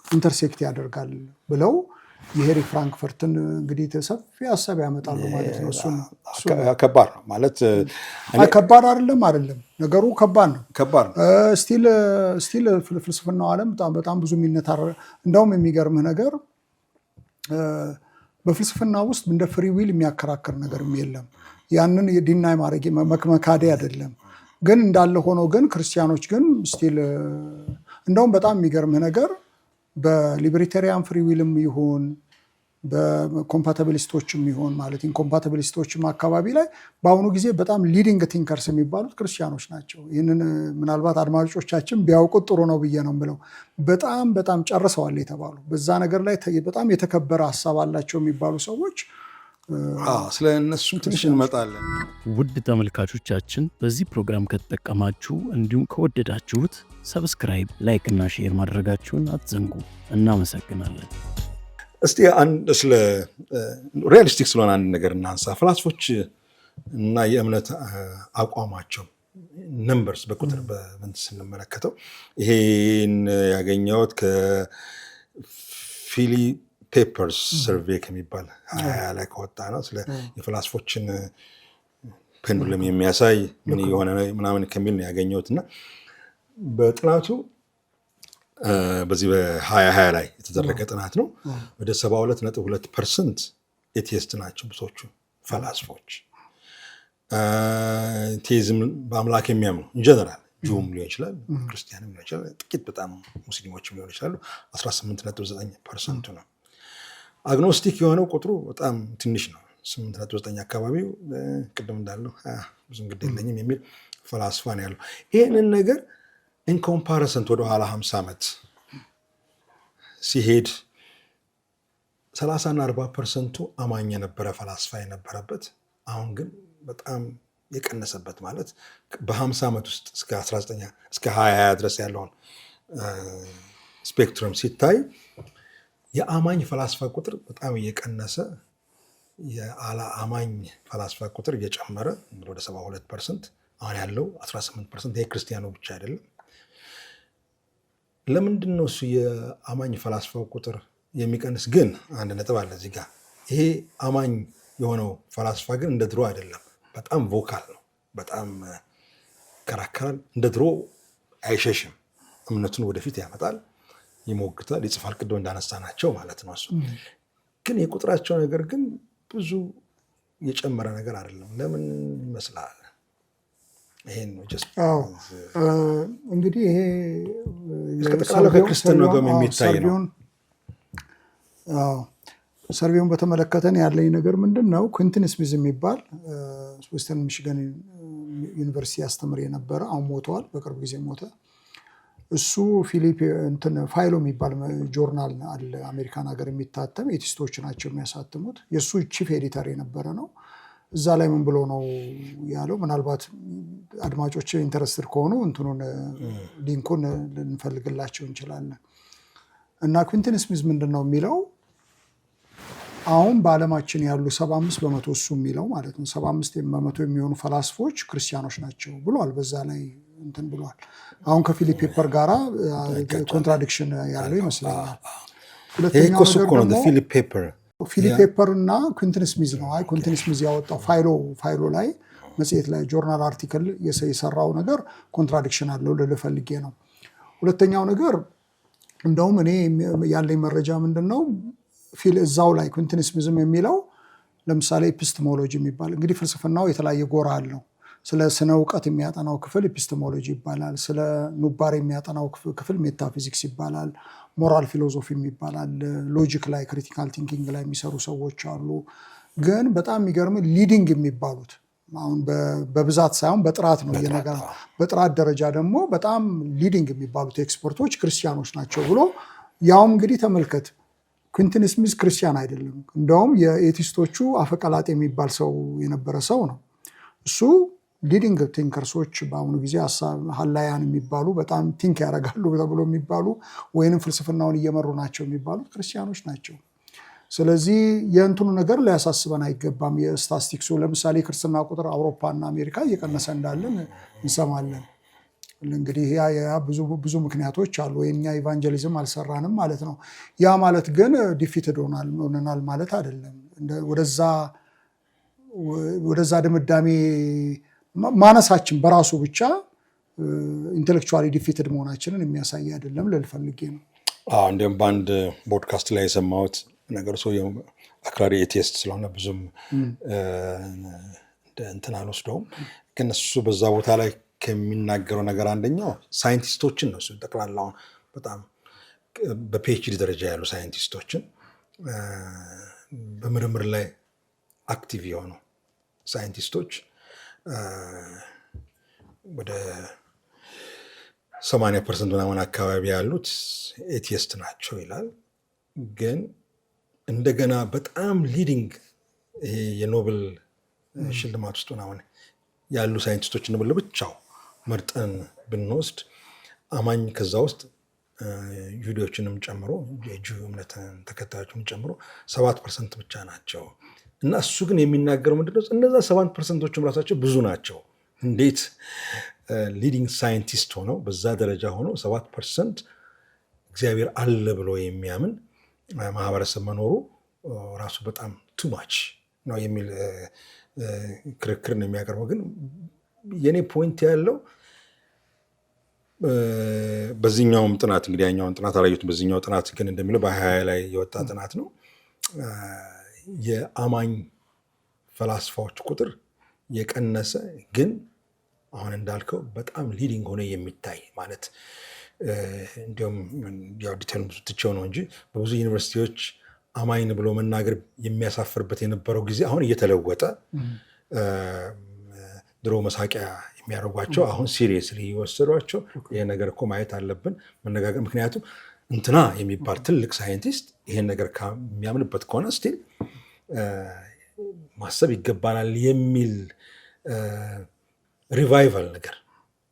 ኢንተርሴክት ያደርጋል ብለው የሄሪ ፍራንክፈርትን እንግዲህ ሰፊ ሀሳብ ያመጣሉ ማለት ነው። እሱ ከባድ ነው ማለት ከባድ አይደለም ነገሩ ከባድ ነው። ስቲል ፍልስፍናው ዓለም በጣም ብዙ የሚነታረ እንደውም የሚገርምህ ነገር በፍልስፍና ውስጥ እንደ ፍሪ ዊል የሚያከራክር ነገር የለም። ያንን ዲናይ ማድረግ መካዴ አይደለም። ግን እንዳለ ሆኖ ግን ክርስቲያኖች ግን ስቲል እንደውም በጣም የሚገርምህ ነገር በሊበርታሪያን ፍሪ ዊልም ይሁን በኮምፓታቢሊስቶችም ይሁን ማለት ኢንኮምፓታቢሊስቶችም አካባቢ ላይ በአሁኑ ጊዜ በጣም ሊዲንግ ቲንከርስ የሚባሉት ክርስቲያኖች ናቸው። ይህንን ምናልባት አድማጮቻችን ቢያውቁት ጥሩ ነው ብዬ ነው ብለው በጣም ጨርሰዋል የተባሉ በዛ ነገር ላይ በጣም የተከበረ ሀሳብ አላቸው የሚባሉ ሰዎች ስለ እነሱም ትንሽ እንመጣለን። ውድ ተመልካቾቻችን በዚህ ፕሮግራም ከተጠቀማችሁ እንዲሁም ከወደዳችሁት ሰብስክራይብ፣ ላይክ እና ሼር ማድረጋችሁን አትዘንጉ። እናመሰግናለን። እስቲ ስለ ሪያሊስቲክ ስለሆነ አንድ ነገር እናንሳ። ፈላስፎች እና የእምነት አቋማቸው ነምበርስ በቁጥር በምን ስንመለከተው ይሄን ያገኘሁት ከፊሊ ፔፐርስ ሰርቬይ ከሚባል ላይ ከወጣ ነው። ስለ የፈላስፎችን ፔንዱለም የሚያሳይ ምን የሆነ ምናምን ከሚል ነው ያገኘሁት እና በጥናቱ በዚህ በ2020 ላይ የተደረገ ጥናት ነው። ወደ 72.2% ኤቲስት ናቸው ብዙዎቹ ፈላስፎች። ቴይዝም በአምላክ የሚያምኑ ኢንጀነራል ጁም ሊሆን ይችላል፣ ክርስቲያንም ሊሆን ይችላል፣ ጥቂት በጣም ሙስሊሞችም ሊሆን ይችላሉ። 18.9% ነው። አግኖስቲክ የሆነው ቁጥሩ በጣም ትንሽ ነው። 8.9 አካባቢው ቅድም እንዳለው ብዙም ግድ የለኝም የሚል ፈላስፋ ነው ያለው። ይህንን ነገር ኢንኮምፓረሰንት ወደኋላ 50 ዓመት ሲሄድ 30 እና 40% አማኝ የነበረ ፈላስፋ የነበረበት አሁን ግን በጣም የቀነሰበት ማለት በ50 ዓመት ውስጥ እስከ 2020 ድረስ ያለውን ስፔክትረም ሲታይ የአማኝ ፈላስፋ ቁጥር በጣም እየቀነሰ የአማኝ ፈላስፋ ቁጥር እየጨመረ ወደ 72% አሁን ያለው 18%። ይሄ ክርስቲያኑ ብቻ አይደለም። ለምንድን ነው እሱ የአማኝ ፈላስፋው ቁጥር የሚቀንስ? ግን አንድ ነጥብ አለ እዚህ ጋር። ይሄ አማኝ የሆነው ፈላስፋ ግን እንደ ድሮ አይደለም። በጣም ቮካል ነው። በጣም ይከራከራል። እንደ ድሮ አይሸሽም። እምነቱን ወደፊት ያመጣል፣ ይሞግታል፣ ይጽፋል። ቅድም እንዳነሳ ናቸው ማለት ነው። እሱ ግን የቁጥራቸው ነገር ግን ብዙ የጨመረ ነገር አይደለም። ለምን ይመስላል? ይሄን ነው እንግዲህ ይሄ ከክርስትና ጋር የሚታይ ነው። ሰርቬውን በተመለከተን ያለኝ ነገር ምንድን ነው? ኩዊንተን ስሚዝ የሚባል ዌስተርን ሚሽገን ዩኒቨርሲቲ ያስተምር የነበረ አሁን ሞተዋል፣ በቅርብ ጊዜ ሞተ። እሱ ፋይሎ የሚባል ጆርናል አለ አሜሪካን ሀገር የሚታተም ኤቲስቶች ናቸው የሚያሳትሙት። የእሱ ቺፍ ኤዲተር የነበረ ነው። እዛ ላይ ምን ብሎ ነው ያለው? ምናልባት አድማጮች ኢንተረስትድ ከሆኑ ሊንኩን ልንፈልግላቸው እንችላለን። እና ኩዊንተን ስሚዝ ምንድን ነው የሚለው? አሁን በዓለማችን ያሉ 75% እሱ የሚለው ማለት ነው 75% የሚሆኑ ፈላስፎች ክርስቲያኖች ናቸው ብሏል። በዛ ላይ ብሏል። አሁን ከፊሊፕ ፔፐር ጋራ ኮንትራዲክሽን ያለው ይመስለኛል። ሁለተኛው ነገር ደግሞ ፊሊፕ ፔፐር እና ኩዊንተን ስሚዝ ነው። ኩዊንተን ስሚዝ ያወጣው ፋይሎ ላይ መጽሔት ላይ ጆርናል አርቲክል የሰራው ነገር ኮንትራዲክሽን አለው ልልህ ፈልጌ ነው። ሁለተኛው ነገር እንደውም እኔ ያለኝ መረጃ ምንድን ነው እዛው ላይ ኩዊንተን ስሚዝም የሚለው ለምሳሌ ኤፒስቴሞሎጂ የሚባል እንግዲህ ፍልስፍናው የተለያየ ጎራ አለው። ስለ ስነ እውቀት የሚያጠናው ክፍል ኤፒስቴሞሎጂ ይባላል። ስለ ኑባር የሚያጠናው ክፍል ሜታፊዚክስ ይባላል። ሞራል ፊሎዞፊ ይባላል። ሎጂክ ላይ ክሪቲካል ቲንኪንግ ላይ የሚሰሩ ሰዎች አሉ። ግን በጣም የሚገርም ሊዲንግ የሚባሉት አሁን በብዛት ሳይሆን በጥራት ነው የነገር በጥራት ደረጃ ደግሞ በጣም ሊዲንግ የሚባሉት ኤክስፐርቶች ክርስቲያኖች ናቸው ብሎ ያውም እንግዲህ ተመልከት ኩዊንተን ስሚዝ ክርስቲያን አይደለም። እንደውም የኤቲስቶቹ አፈቀላጤ የሚባል ሰው የነበረ ሰው ነው። እሱ ሊዲንግ ቲንከርሶች በአሁኑ ጊዜ ሀላያን የሚባሉ በጣም ቲንክ ያደርጋሉ ተብሎ የሚባሉ ወይንም ፍልስፍናውን እየመሩ ናቸው የሚባሉት ክርስቲያኖች ናቸው። ስለዚህ የእንትኑ ነገር ሊያሳስበን አይገባም። የስታቲስቲክሱ ለምሳሌ ክርስትና ቁጥር አውሮፓና አሜሪካ እየቀነሰ እንዳለን እንሰማለን። እንግዲህ ያ ብዙ ምክንያቶች አሉ። የኛ ኢቫንጀሊዝም አልሰራንም ማለት ነው። ያ ማለት ግን ዲፊትድ ሆነናል ማለት አይደለም። ወደዛ ድምዳሜ ማነሳችን በራሱ ብቻ ኢንቴሌክቹዋሊ ዲፊትድ መሆናችንን የሚያሳይ አይደለም ልል ፈልጌ ነው። እንዲሁም በአንድ ፖድካስት ላይ የሰማሁት ነገር ሰውየው አክራሪ ኤቲስት ስለሆነ ብዙም እንትን አልወስደውም። ግን እሱ በዛ ቦታ ላይ ከሚናገረው ነገር አንደኛው ሳይንቲስቶችን ነው። ጠቅላላውን በጣም በፒኤችዲ ደረጃ ያሉ ሳይንቲስቶችን በምርምር ላይ አክቲቭ የሆኑ ሳይንቲስቶች ወደ 80% ምናምን አካባቢ ያሉት ኤቲስት ናቸው ይላል። ግን እንደገና በጣም ሊዲንግ ይሄ የኖቤል ሽልማት ውስጥ ምናምን ያሉ ሳይንቲስቶችን ብለ ብቻው መርጠን ብንወስድ አማኝ ከዛ ውስጥ ጁዲዎችንም ጨምሮ የጁ እምነት ተከታዮችን ጨምሮ 7% ብቻ ናቸው። እና እሱ ግን የሚናገረው ምንድነው? እነዛ 7%ዎችም ራሳቸው ብዙ ናቸው። እንዴት ሊዲንግ ሳይንቲስት ሆነው በዛ ደረጃ ሆነው 7% እግዚአብሔር አለ ብሎ የሚያምን ማህበረሰብ መኖሩ ራሱ በጣም ቱማች ነው የሚል ክርክር ነው የሚያቀርበው። ግን የኔ ፖይንት ያለው በዚህኛውም ጥናት እንግዲህ ያኛውን ጥናት አላየሁትም። በዚህኛው ጥናት ግን እንደሚለው በ20 ላይ የወጣ ጥናት ነው። የአማኝ ፈላስፋዎች ቁጥር የቀነሰ ግን አሁን እንዳልከው በጣም ሊዲንግ ሆነ የሚታይ ማለት እንዲሁም ዲቴል ትቼው ነው እንጂ በብዙ ዩኒቨርሲቲዎች አማኝ ብሎ መናገር የሚያሳፍርበት የነበረው ጊዜ አሁን እየተለወጠ ድሮ መሳቂያ የሚያደርጓቸው አሁን ሲሪየስሊ የወሰዷቸው ይሄ ነገር እኮ ማየት አለብን መነጋገር። ምክንያቱም እንትና የሚባል ትልቅ ሳይንቲስት ይሄን ነገር የሚያምንበት ከሆነ ስቲል ማሰብ ይገባናል የሚል ሪቫይቫል ነገር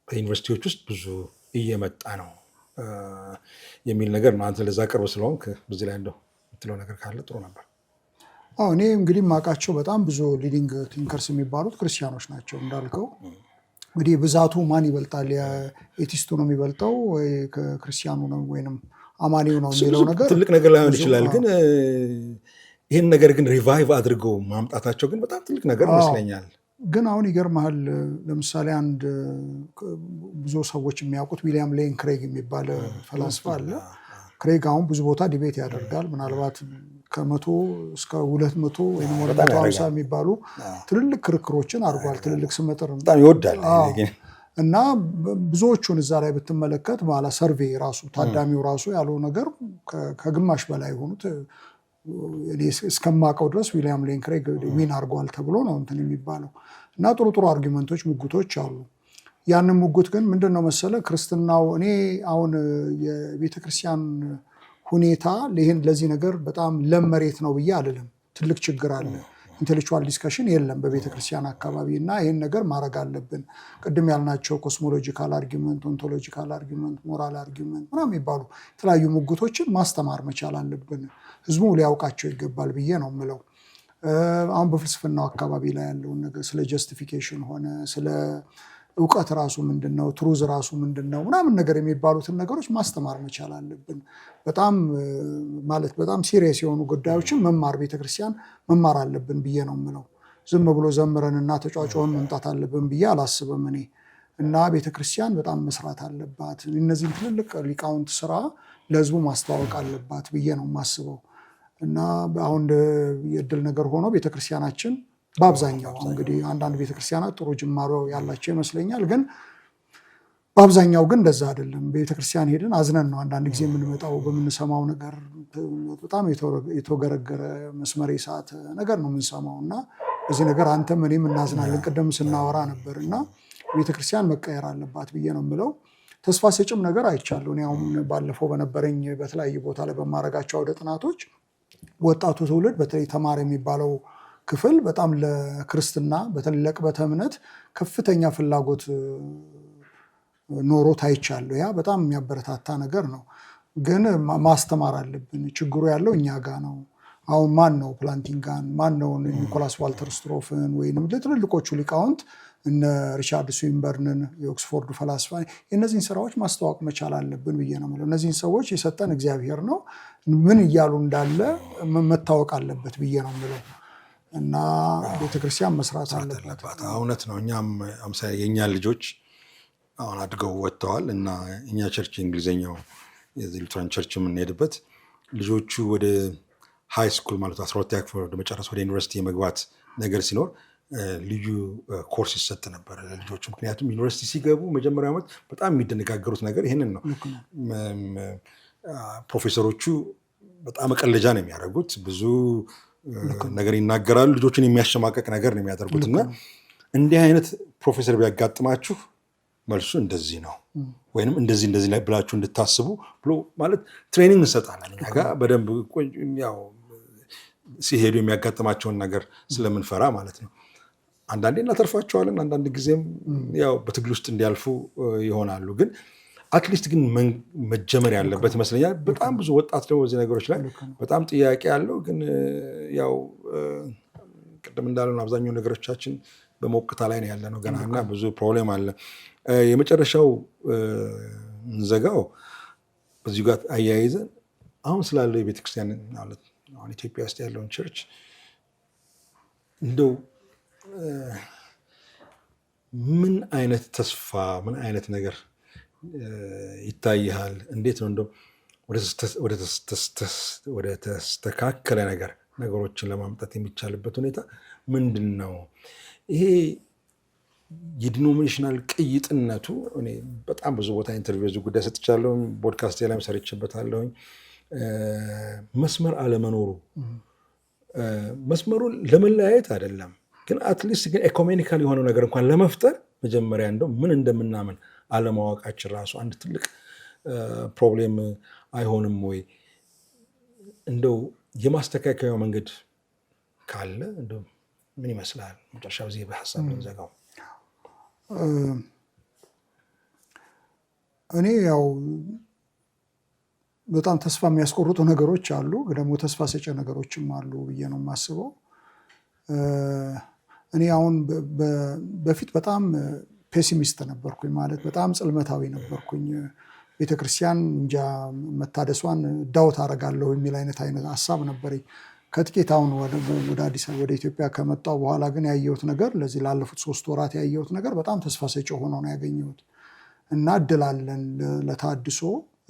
በዩኒቨርሲቲዎች ውስጥ ብዙ እየመጣ ነው የሚል ነገር ነው። አንተ ለዛ ቅርብ ስለሆንክ በዚህ ላይ እንደው የምትለው ነገር ካለ ጥሩ ነበር። እኔ እንግዲህ የማውቃቸው በጣም ብዙ ሊዲንግ ቲንከርስ የሚባሉት ክርስቲያኖች ናቸው እንዳልከው። እንግዲህ ብዛቱ ማን ይበልጣል? የኤቲስቱ ነው የሚበልጠው ወይ ክርስቲያኑ ነው ወይንም አማኒው ነው የሚለው ነገር ትልቅ ነገር ላይሆን ይችላል። ግን ይህን ነገር ግን ሪቫይቭ አድርገው ማምጣታቸው ግን በጣም ትልቅ ነገር ይመስለኛል። ግን አሁን ይገርመሃል፣ ለምሳሌ አንድ ብዙ ሰዎች የሚያውቁት ዊሊያም ሌን ክሬግ የሚባል ፈላስፋ አለ። ክሬግ አሁን ብዙ ቦታ ዲቤት ያደርጋል። ምናልባት ከ100 እስከ 200 ወይም 150 የሚባሉ ትልልቅ ክርክሮችን አድርጓል። ትልልቅ ስመጥር በጣም ይወዳል። እና ብዙዎቹን እዛ ላይ ብትመለከት ማለት ሰርቬይ ራሱ ታዳሚው ራሱ ያለው ነገር ከግማሽ በላይ የሆኑት እኔ እስከማውቀው ድረስ ዊሊያም ሌን ክሬግ ዊን አድርጓል ተብሎ ነው እንትን የሚባለው። እና ጥሩ ጥሩ አርጊመንቶች፣ ሙግቶች አሉ። ያንን ሙግት ግን ምንድን ነው መሰለ ክርስትናው እኔ አሁን የቤተክርስቲያን ሁኔታ ለዚህ ነገር በጣም ለም መሬት ነው ብዬ አልልም። ትልቅ ችግር አለ። ኢንቴሌክቹዋል ዲስከሽን የለም በቤተክርስቲያን አካባቢ እና ይህን ነገር ማድረግ አለብን። ቅድም ያልናቸው ኮስሞሎጂካል አርጊመንት፣ ኦንቶሎጂካል አርጊመንት፣ ሞራል አርጊመንት ምናምን የሚባሉ የተለያዩ ሙግቶችን ማስተማር መቻል አለብን። ህዝቡ ሊያውቃቸው ይገባል ብዬ ነው የምለው። አሁን በፍልስፍናው አካባቢ ላይ ያለውን ነገር ስለ ጀስቲፊኬሽን ሆነ ስለ እውቀት ራሱ ምንድን ነው፣ ትሩዝ ራሱ ምንድን ነው ምናምን ነገር የሚባሉትን ነገሮች ማስተማር መቻል አለብን። በጣም ሲሪየስ የሆኑ ጉዳዮችን መማር ቤተክርስቲያን መማር አለብን ብዬ ነው የምለው። ዝም ብሎ ዘምረንና ተጫጫውን መምጣት አለብን ብዬ አላስብም እኔ። እና ቤተክርስቲያን በጣም መስራት አለባት። እነዚህን ትልልቅ ሊቃውንት ስራ ለህዝቡ ማስተዋወቅ አለባት ብዬ ነው የማስበው። እና አሁን የእድል ነገር ሆኖ ቤተክርስቲያናችን በአብዛኛው እንግዲህ አንዳንድ ቤተክርስቲያናት ጥሩ ጅማሮ ያላቸው ይመስለኛል፣ ግን በአብዛኛው ግን እንደዛ አይደለም። ቤተክርስቲያን ሄደን አዝነን ነው አንዳንድ ጊዜ የምንመጣው። በምንሰማው ነገር በጣም የተወገረገረ መስመር የሳተ ነገር ነው የምንሰማው። እና በዚህ ነገር አንተም እኔም እናዝናለን። ቅድም ስናወራ ነበር እና ቤተክርስቲያን መቀየር አለባት ብዬ ነው የምለው። ተስፋ ሰጭም ነገር አይቻለሁ። እኔ አሁን ባለፈው በነበረኝ በተለያየ ቦታ ላይ በማድረጋቸው አውደ ጥናቶች ወጣቱ ትውልድ በተለይ ተማሪ የሚባለው ክፍል በጣም ለክርስትና በተለይ ለቅበተ እምነት ከፍተኛ ፍላጎት ኖሮት አይቻለሁ። ያ በጣም የሚያበረታታ ነገር ነው። ግን ማስተማር አለብን። ችግሩ ያለው እኛ ጋ ነው። አሁን ማን ነው ፕላንቲንጋን፣ ማን ነው ኒኮላስ ዋልተር ስትሮፍን ወይም ለትልልቆቹ ሊቃውንት እነ ሪቻርድ ስዊንበርንን የኦክስፎርዱ ፈላስፋ የእነዚህን ስራዎች ማስተዋወቅ መቻል አለብን ብዬ ነው የምለው። እነዚህን ሰዎች የሰጠን እግዚአብሔር ነው። ምን እያሉ እንዳለ መታወቅ አለበት ብዬ ነው የምለው። እና ቤተክርስቲያን መስራት አለባት። እውነት ነው። እኛም የእኛ ልጆች አሁን አድገው ወጥተዋል እና እኛ ቸርች እንግሊዝኛው የዚህ ሉትራን ቸርች የምንሄድበት ልጆቹ ወደ ሃይ ስኩል ማለት 12ኛ ክፍል ወደ መጨረስ ወደ ዩኒቨርሲቲ የመግባት ነገር ሲኖር ልዩ ኮርስ ይሰጥ ነበር ለልጆቹ። ምክንያቱም ዩኒቨርሲቲ ሲገቡ መጀመሪያ ዓመት በጣም የሚደነጋገሩት ነገር ይህንን ነው። ፕሮፌሰሮቹ በጣም መቀለጃ ነው የሚያደርጉት። ብዙ ነገር ይናገራሉ። ልጆችን የሚያሸማቀቅ ነገር ነው የሚያደርጉት። እና እንዲህ አይነት ፕሮፌሰር ቢያጋጥማችሁ መልሱ እንደዚህ ነው ወይም እንደዚህ ብላችሁ እንድታስቡ ብሎ ማለት ትሬኒንግ እንሰጣለን። እኛ ጋር በደንብ ያው ሲሄዱ የሚያጋጥማቸውን ነገር ስለምንፈራ ማለት ነው። አንዳንዴ እናተርፋቸዋለን፣ አንዳንድ ጊዜም ያው በትግል ውስጥ እንዲያልፉ ይሆናሉ። ግን አትሊስት ግን መጀመር ያለበት ይመስለኛል። በጣም ብዙ ወጣት ደግሞ በዚህ ነገሮች ላይ በጣም ጥያቄ ያለው፣ ግን ያው ቅድም እንዳለን አብዛኛው ነገሮቻችን በሞቅታ ላይ ነው ያለነው ገና እና ብዙ ፕሮብሌም አለ። የመጨረሻው እንዘጋው በዚሁ ጋር አያይዘን አሁን ስላለው የቤተክርስቲያን ማለት አሁን ኢትዮጵያ ውስጥ ያለውን ቸርች እንደው ምን አይነት ተስፋ ምን አይነት ነገር ይታይሃል? እንዴት ነው እንደው ወደ ተስተካከለ ነገሮችን ለማምጣት የሚቻልበት ሁኔታ ምንድን ነው? ይሄ የዲኖሚኔሽናል ቅይጥነቱ እኔ በጣም ብዙ ቦታ ኢንተርቪው ጉዳይ ሰጥቻለሁ፣ ፖድካስት ላይም ሰርቼበታለሁኝ። መስመር አለመኖሩ መስመሩን ለመለያየት አይደለም፣ ግን አትሊስት ግን ኢኮሜኒካል የሆነው ነገር እንኳን ለመፍጠር መጀመሪያ እንደው ምን እንደምናምን አለማወቃችን ራሱ አንድ ትልቅ ፕሮብሌም አይሆንም ወይ? እንደው የማስተካከያው መንገድ ካለ እንደው ምን ይመስላል? መጨረሻ በዚህ በሀሳብ እንዘጋው። እኔ ያው በጣም ተስፋ የሚያስቆርጡ ነገሮች አሉ፣ ደግሞ ተስፋ ሰጪ ነገሮችም አሉ ብዬ ነው የማስበው። እኔ አሁን በፊት በጣም ፔሲሚስት ነበርኩኝ፣ ማለት በጣም ጽልመታዊ ነበርኩኝ። ቤተክርስቲያን እንጃ መታደሷን ዳውት አደርጋለሁ የሚል አይነት ሀሳብ ነበረኝ። ከጥቂት አሁን ወደ አዲስ አበባ ወደ ኢትዮጵያ ከመጣሁ በኋላ ግን ያየሁት ነገር ለዚህ ላለፉት 3 ወራት ያየሁት ነገር በጣም ተስፋ ሰጪ ሆኖ ነው ያገኘሁት እና እድል አለን ለታድሶ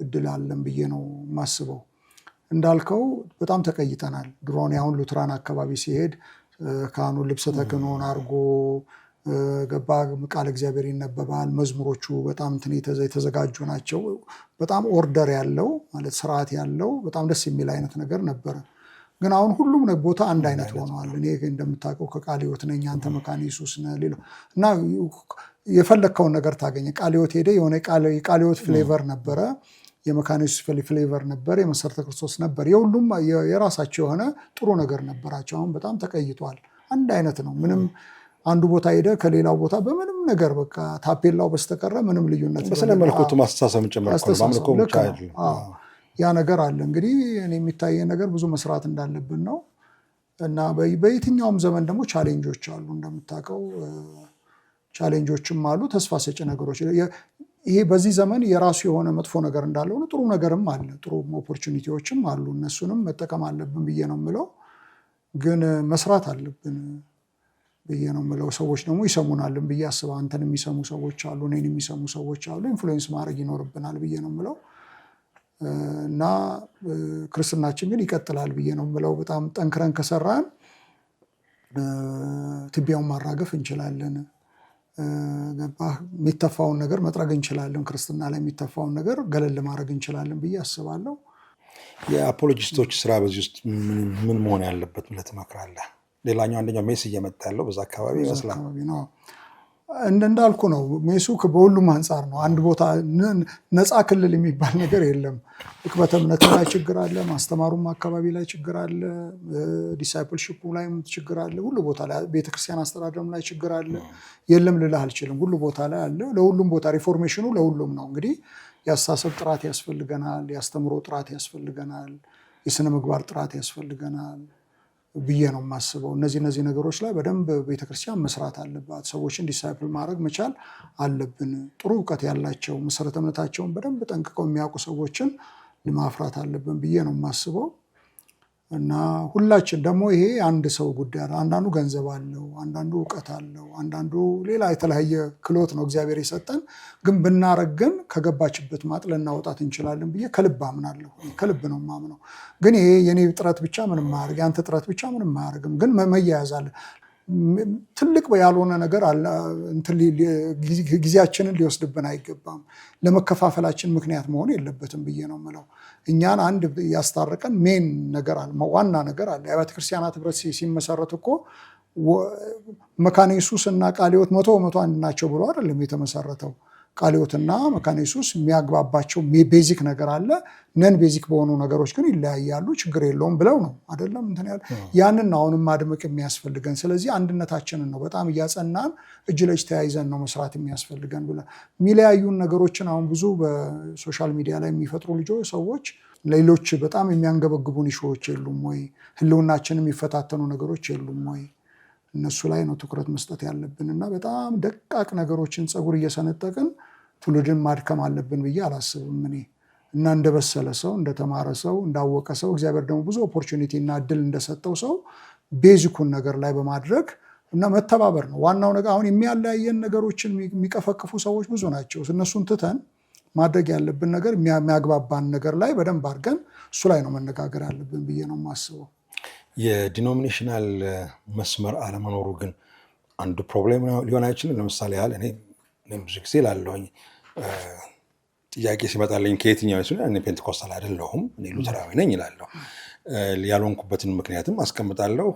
እድል አለን ብዬ ነው የማስበው። እንዳልከው በጣም ተቀይተናል። ድሮን ያሁን ሉትራን አካባቢ ሲሄድ ካህኑ ልብሰ ተክህኖን አድርጎ ገባ ቃለ እግዚአብሔር ይነበባል። መዝሙሮቹ በጣም የተዘጋጁ ናቸው። በጣም ኦርደር ያለው ማለት ስርዓት ያለው በጣም ደስ የሚል አይነት ነገር ነበረ። ግን አሁን ሁሉም ቦታ አንድ አይነት ሆነዋል። እኔ እንደምታውቀው ከቃለ ሕይወት ነኝ፣ አንተ መካነ ኢየሱስ ነህ ሌላው እና የፈለግከውን ነገር ታገኘ። ቃለ ሕይወት ሄደ የሆነ ቃለ ሕይወት ፍሌቨር ነበረ፣ የመካነ ኢየሱስ ፍሌቨር ነበር፣ የመሰረተ ክርስቶስ ነበር። የሁሉም የራሳቸው የሆነ ጥሩ ነገር ነበራቸው። አሁን በጣም ተቀይቷል። አንድ አይነት ነው። ምንም አንዱ ቦታ ሄደ ከሌላው ቦታ በምንም ነገር በቃ ታፔላው በስተቀረ ምንም ልዩነት በስነ መልኩቱ ማስተሳሰብ ጭምር ማምልኮ ብቻ አይደለም። ያ ነገር አለ። እንግዲህ እኔ የሚታየኝ ነገር ብዙ መስራት እንዳለብን ነው እና በየትኛውም ዘመን ደግሞ ቻሌንጆች አሉ። እንደምታውቀው ቻሌንጆችም አሉ፣ ተስፋ ሰጪ ነገሮች። ይሄ በዚህ ዘመን የራሱ የሆነ መጥፎ ነገር እንዳለ ሆነ ጥሩ ነገርም አለ፣ ጥሩ ኦፖርቹኒቲዎችም አሉ። እነሱንም መጠቀም አለብን ብዬ ነው የምለው። ግን መስራት አለብን ብዬ ነው የምለው። ሰዎች ደግሞ ይሰሙናልን ብዬ አስባ አንተን የሚሰሙ ሰዎች አሉ፣ እኔን የሚሰሙ ሰዎች አሉ። ኢንፍሉዌንስ ማድረግ ይኖርብናል ብዬ ነው የምለው እና ክርስትናችን ግን ይቀጥላል ብዬ ነው የምለው። በጣም ጠንክረን ከሰራን ትቢያውን ማራገፍ እንችላለን። የሚተፋውን ነገር መጥረግ እንችላለን። ክርስትና ላይ የሚተፋውን ነገር ገለል ማድረግ እንችላለን ብዬ አስባለሁ። የአፖሎጂስቶች ስራ በዚህ ውስጥ ምን መሆን ያለበት ብለህ ትመክራለህ? ሌላኛው አንደኛው ሜስ እየመጣ ያለው በዛ አካባቢ ይመስላል። እንዳልኩ ነው። ሜሱ በሁሉም አንጻር ነው። አንድ ቦታ ነፃ ክልል የሚባል ነገር የለም። ሕክመተ እምነት ላይ ችግር አለ፣ ማስተማሩም አካባቢ ላይ ችግር አለ፣ ዲሳይፕልሺፑ ላይ ችግር አለ፣ ሁሉ ቦታ ላይ ቤተክርስቲያን አስተዳደርም ላይ ችግር አለ። የለም ልልህ አልችልም። ሁሉ ቦታ ላይ አለ። ለሁሉም ቦታ ሪፎርሜሽኑ ለሁሉም ነው። እንግዲህ የአስተሳሰብ ጥራት ያስፈልገናል፣ የአስተምሮ ጥራት ያስፈልገናል፣ የስነ ምግባር ጥራት ያስፈልገናል ብዬ ነው የማስበው። እነዚህ ነገሮች ላይ በደንብ ቤተክርስቲያን መስራት አለባት። ሰዎችን ዲሳይፕል ማድረግ መቻል አለብን። ጥሩ እውቀት ያላቸው መሰረተ እምነታቸውን በደንብ ጠንቅቀው የሚያውቁ ሰዎችን ማፍራት አለብን ብዬ ነው የማስበው እና ሁላችን ደግሞ ይሄ አንድ ሰው ጉዳይ አለ። አንዳንዱ ገንዘብ አለው፣ አንዳንዱ እውቀት አለው፣ አንዳንዱ ሌላ የተለያየ ክሎት ነው እግዚአብሔር የሰጠን። ግን ብናረግ ግን ከገባችበት ማጥ ልናወጣት እንችላለን ብዬ ከልብ አምናለሁ። ከልብ ነው የማምነው። ግን ይሄ የኔ ጥረት ብቻ ምንም አያደርግ፣ ያንተ ጥረት ብቻ ምንም አያደርግም። ግን መያያዝ አለ። ትልቅ ያልሆነ ነገር ጊዜያችንን ሊወስድብን አይገባም። ለመከፋፈላችን ምክንያት መሆን የለበትም ብዬ ነው የምለው። እኛን አንድ ያስታረቀን ሜን ነገር አለ፣ ዋና ነገር አለ። የአብያተ ክርስቲያናት ህብረት ሲመሰረት እኮ መካነ ኢየሱስ እና ቃለ ሕይወት 100% አንድ ናቸው ብሎ አይደለም የተመሰረተው። ቃለ ሕይወትና መካነ ኢየሱስ የሚያግባባቸው ቤዚክ ነገር አለ። ነን ቤዚክ በሆኑ ነገሮች ግን ይለያያሉ። ችግር የለውም ብለው ነው አይደለም እንትን ያለ። ያንን አሁንም ማድመቅ የሚያስፈልገን። ስለዚህ አንድነታችንን ነው በጣም እያጸናን እጅ ለእጅ ተያይዘን ነው መስራት የሚያስፈልገን ብለን የሚለያዩን ነገሮችን አሁን ብዙ በሶሻል ሚዲያ ላይ የሚፈጥሩ ሰዎች ሌሎች በጣም የሚያንገበግቡን ኢሹዎች የሉም ወይ? ህልውናችንን የሚፈታተኑ ነገሮች የሉም ወይ? እነሱ ላይ ነው ትኩረት መስጠት ያለብን እና በጣም ደቃቅ ነገሮችን ፀጉር እየሰነጠቅን ትውልድን ማድከም አለብን ብዬ አላስብም እኔ። እና እንደበሰለ ሰው፣ እንደተማረ ሰው፣ እንዳወቀ ሰው እግዚአብሔር ደግሞ ብዙ ኦፖርቹኒቲ እና እድል እንደሰጠው ሰው ቤዚኩን ነገር ላይ በማድረግ እና መተባበር ነው ዋናው ነገር። አሁን የሚያለያየን ነገሮችን የሚቀፈቅፉ ሰዎች ብዙ ናቸው። እነሱን ትተን ማድረግ ያለብን ነገር የሚያግባባን ነገር ላይ በደንብ አድርገን እሱ ላይ ነው መነጋገር ያለብን ብዬ ነው የማስበው። የዲኖሚኔሽናል መስመር አለመኖሩ ግን አንዱ ፕሮብሌም ሊሆን አይችልም? ለምሳሌ ያህል እኔ ብዙ ጊዜ ላለሁኝ ጥያቄ ሲመጣለኝ ከየትኛው ሲሆን እኔ ፔንቴኮስታል አይደለሁም እኔ ሉተራዊ ነኝ ይላለሁ። ያልሆንኩበትን ምክንያትም አስቀምጣለሁ።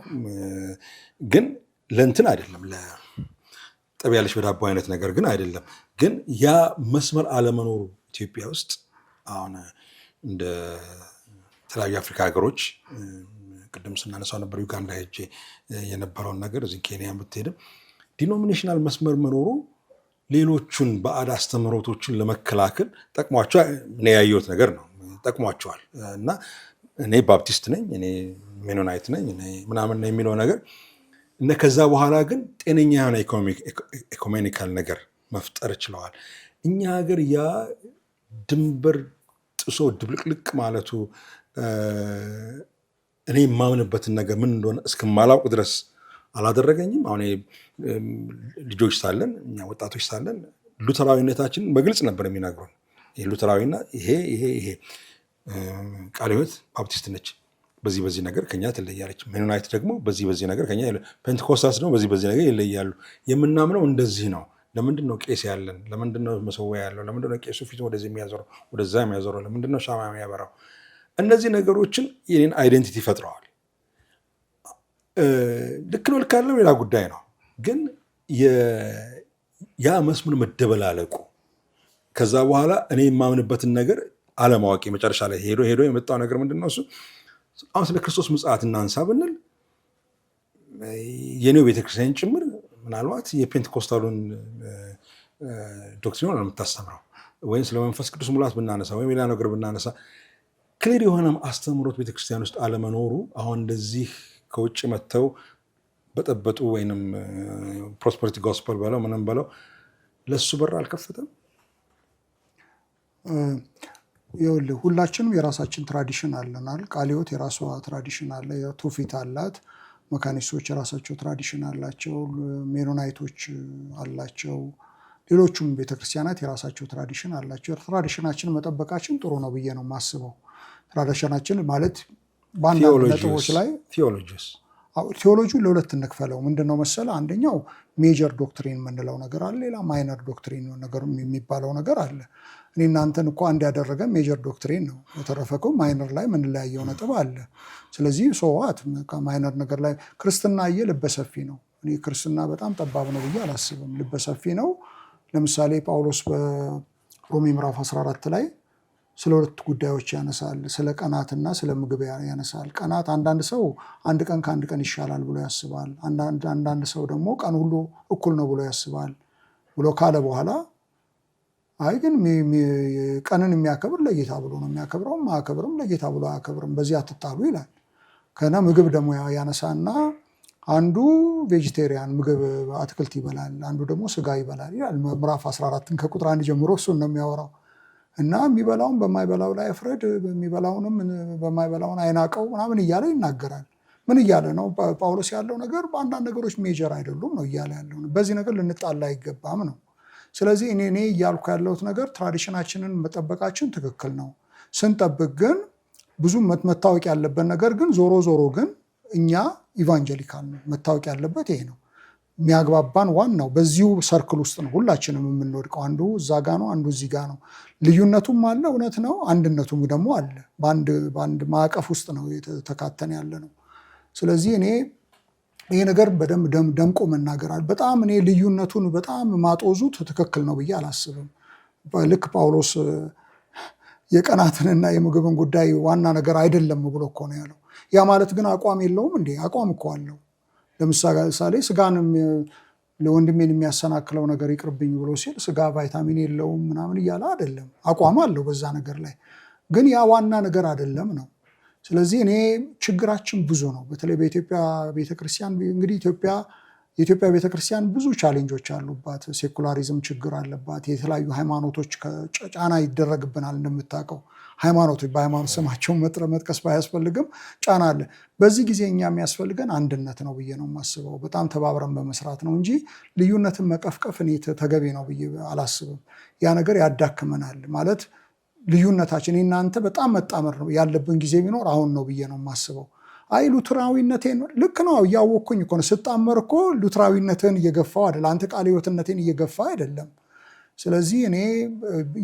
ግን ለእንትን አይደለም፣ ለጠብ ያለች በዳቦ አይነት ነገር ግን አይደለም። ግን ያ መስመር አለመኖሩ ኢትዮጵያ ውስጥ አሁን እንደ ተለያዩ አፍሪካ ሀገሮች ቅድም ስናነሳው ነበር፣ ዩጋንዳ ሄጄ የነበረውን ነገር እዚህ ኬንያ ብትሄድም ዲኖሚኔሽናል መስመር መኖሩ ሌሎቹን ባዕድ አስተምህሮቶችን ለመከላከል ጠቅሟቸዋል። እኔ ያየሁት ነገር ነው፣ ጠቅሟቸዋል። እና እኔ ባፕቲስት ነኝ፣ እኔ ሜኖናይት ነኝ፣ እኔ ምናምን ነው የሚለው ነገር እና ከዛ በኋላ ግን ጤነኛ የሆነ ኢኮሜኒካል ነገር መፍጠር ችለዋል። እኛ ሀገር ያ ድንበር ጥሶ ድብልቅልቅ ማለቱ እኔ የማምንበትን ነገር ምን እንደሆነ እስከማላውቅ ድረስ አላደረገኝም። አሁን ልጆች ሳለን እኛ ወጣቶች ሳለን ሉተራዊነታችንን በግልጽ ነበር የሚነግሩን። ይሄ ሉተራዊና ይሄ ቃለ ሕይወት ባፕቲስት ነች፣ በዚህ ነገር ከኛ ትለያለች። ሜኖናይት ደግሞ በዚህ ነገር ከኛ፣ ፔንቴኮስታስ ደግሞ በዚህ ነገር ይለያሉ። የምናምነው እንደዚህ ነው። ለምንድን ነው ቄስ ያለን? ለምንድን ነው መሰዊያ ያለው? ለምንድን ነው ቄሱ ፊት ወደዚህ የሚያዞረው ወደዛ የሚያዞረው? ለምንድን ነው ሻማ የሚያበራው? እነዚህ ነገሮችን የኔን አይደንቲቲ ፈጥረዋል። ልክ ነው ልክ ያለው ሌላ ጉዳይ ነው። ግን ያ መስመር መደበላለቁ ከዛ በኋላ እኔ የማምንበትን ነገር አለማወቅ መጨረሻ ላይ ሄዶ የመጣው ነገር ምንድን ነው? እሱ አሁን ስለ ክርስቶስ ምጽአት እናንሳ ብንል የኔው ቤተክርስቲያን ጭምር ምናልባት የፔንቴኮስታሉን ዶክትሪን ነው የምታስተምረው፣ ወይም ስለ መንፈስ ቅዱስ ሙላት ብናነሳ ወይም ሌላ ነገር ብናነሳ ክሊር የሆነ አስተምሮት ቤተክርስቲያን ውስጥ አለመኖሩ አሁን እንደዚህ ከውጭ መጥተው በጠበጡ ወይንም ፕሮስፐሪቲ ጎስፐል በለው ምንም በለው ለሱ በር አልከፈተም። ይኸውልህ ሁላችንም የራሳችን ትራዲሽን አለናል። ቃለ ሕይወት የራሷ ትራዲሽን አለ፣ ትውፊት አላት። መካኒስቶች የራሳቸው ትራዲሽን አላቸው፣ ሜኖናይቶች አላቸው፣ ሌሎቹም ቤተክርስቲያናት የራሳቸው ትራዲሽን አላቸው። ትራዲሽናችን መጠበቃችን ጥሩ ነው ብዬ ነው የማስበው። ትራዲሽናችን ማለት በአንዳንድ ነጥቦች ላይ ቴዎሎጂ ለሁለት እንክፈለው። ምንድነው መሰለ? አንደኛው ሜጀር ዶክትሪን የምንለው ነገር አለ፣ ሌላ ማይነር ዶክትሪን ነገር የሚባለው ነገር አለ። እኔ እናንተን እኮ አንድ ያደረገ ሜጀር ዶክትሪን ነው። በተረፈከው ማይነር ላይ የምንለያየው ነጥብ አለ። ስለዚህ ሰዋት ከማይነር ነገር ላይ ክርስትና ልበሰፊ ነው። እኔ ክርስትና በጣም ጠባብ ነው ብዬ አላስብም። ልበሰፊ ነው። ለምሳሌ ጳውሎስ በሮሜ ምዕራፍ 14 ላይ ስለ ሁለት ጉዳዮች ያነሳል። ስለ ቀናትና ስለ ምግብ ያነሳል። ቀናት አንዳንድ ሰው አንድ ቀን ከአንድ ቀን ይሻላል ብሎ ያስባል። አንዳንድ ሰው ደግሞ ቀን ሁሉ እኩል ነው ብሎ ያስባል ብሎ ካለ በኋላ አይ ግን ቀንን የሚያከብር ለጌታ ብሎ ነው የሚያከብረው፣ ማያከብርም ለጌታ ብሎ አያከብርም፣ በዚህ አትጣሉ ይላል። ከና ምግብ ደግሞ ያነሳና አንዱ ቬጂቴሪያን ምግብ አትክልት ይበላል፣ አንዱ ደግሞ ስጋ ይበላል ይላል። ምዕራፍ 14 ከቁጥር 1 ጀምሮ እሱን ነው የሚያወራው። እና የሚበላውን በማይበላው ላይ ፍረድ፣ የሚበላውንም በማይበላውን አይናቀው ምናምን እያለ ይናገራል። ምን እያለ ነው ጳውሎስ? ያለው ነገር በአንዳንድ ነገሮች ሜጀር አይደሉም ነው እያለ ያለው። በዚህ ነገር ልንጣላ አይገባም ነው። ስለዚህ እኔ እያልኩ ያለሁት ነገር ትራዲሽናችንን መጠበቃችን ትክክል ነው። ስንጠብቅ ግን ብዙ መታወቅ ያለበት ነገር ግን ዞሮ ግን እኛ ኢቫንጀሊካል ነው መታወቅ ያለበት ይሄ ነው። የሚያግባባን ዋናው በዚሁ ሰርክል ውስጥ ነው ሁላችንም የምንወድቀው። አንዱ እዛ ጋ ነው፣ አንዱ እዚህ ጋ ነው። ልዩነቱም አለ እውነት ነው፣ አንድነቱም ደግሞ አለ። በአንድ ማዕቀፍ ውስጥ ነው የተካተነ ያለ ነው። ስለዚህ እኔ ይሄ ነገር በደንብ ደምቆ መናገራል። በጣም እኔ ልዩነቱን በጣም ማጦዙት ትክክል ነው ብዬ አላስብም። ልክ ጳውሎስ የቀናትንና የምግብን ጉዳይ ዋና ነገር አይደለም ብሎ እኮ ነው ያለው። ያ ማለት ግን አቋም የለውም እንዴ? አቋም እኮ አለው። ለምሳሌ ስጋን ለወንድሜን የሚያሰናክለው ነገር ይቅርብኝ ብሎ ሲል ስጋ ቫይታሚን የለውም ምናምን እያለ አይደለም። አቋም አለው በዛ ነገር ላይ፣ ግን ያ ዋና ነገር አይደለም ነው። ስለዚህ እኔ ችግራችን ብዙ ነው። በተለይ በኢትዮጵያ ቤተክርስቲያን እንግዲህ የኢትዮጵያ ቤተክርስቲያን ብዙ ቻሌንጆች አሉባት። ሴኩላሪዝም ችግር አለባት። የተለያዩ ሃይማኖቶች ጫና ይደረግብናል። እንደምታውቀው ሃይማኖቶች በሃይማኖት ስማቸውን መጥቀስ ባያስፈልግም ጫና አለ። በዚህ ጊዜ እኛ የሚያስፈልገን አንድነት ነው ብዬ ነው የማስበው። በጣም ተባብረን በመስራት ነው እንጂ ልዩነትን መቀፍቀፍ እኔ ተገቢ ነው ብዬ አላስብም። ያ ነገር ያዳክመናል ማለት ልዩነታችን እናንተ በጣም መጣመር ነው ያለብን ጊዜ ቢኖር አሁን ነው ብዬ ነው የማስበው። አይ ሉትራዊነቴን ልክ ነው እያወቅኩኝ እኮ ነው። ስጣመር እኮ ሉትራዊነትን እየገፋው አይደል፣ አንተ ቃለ ሕይወትነቴን እየገፋ አይደለም። ስለዚህ እኔ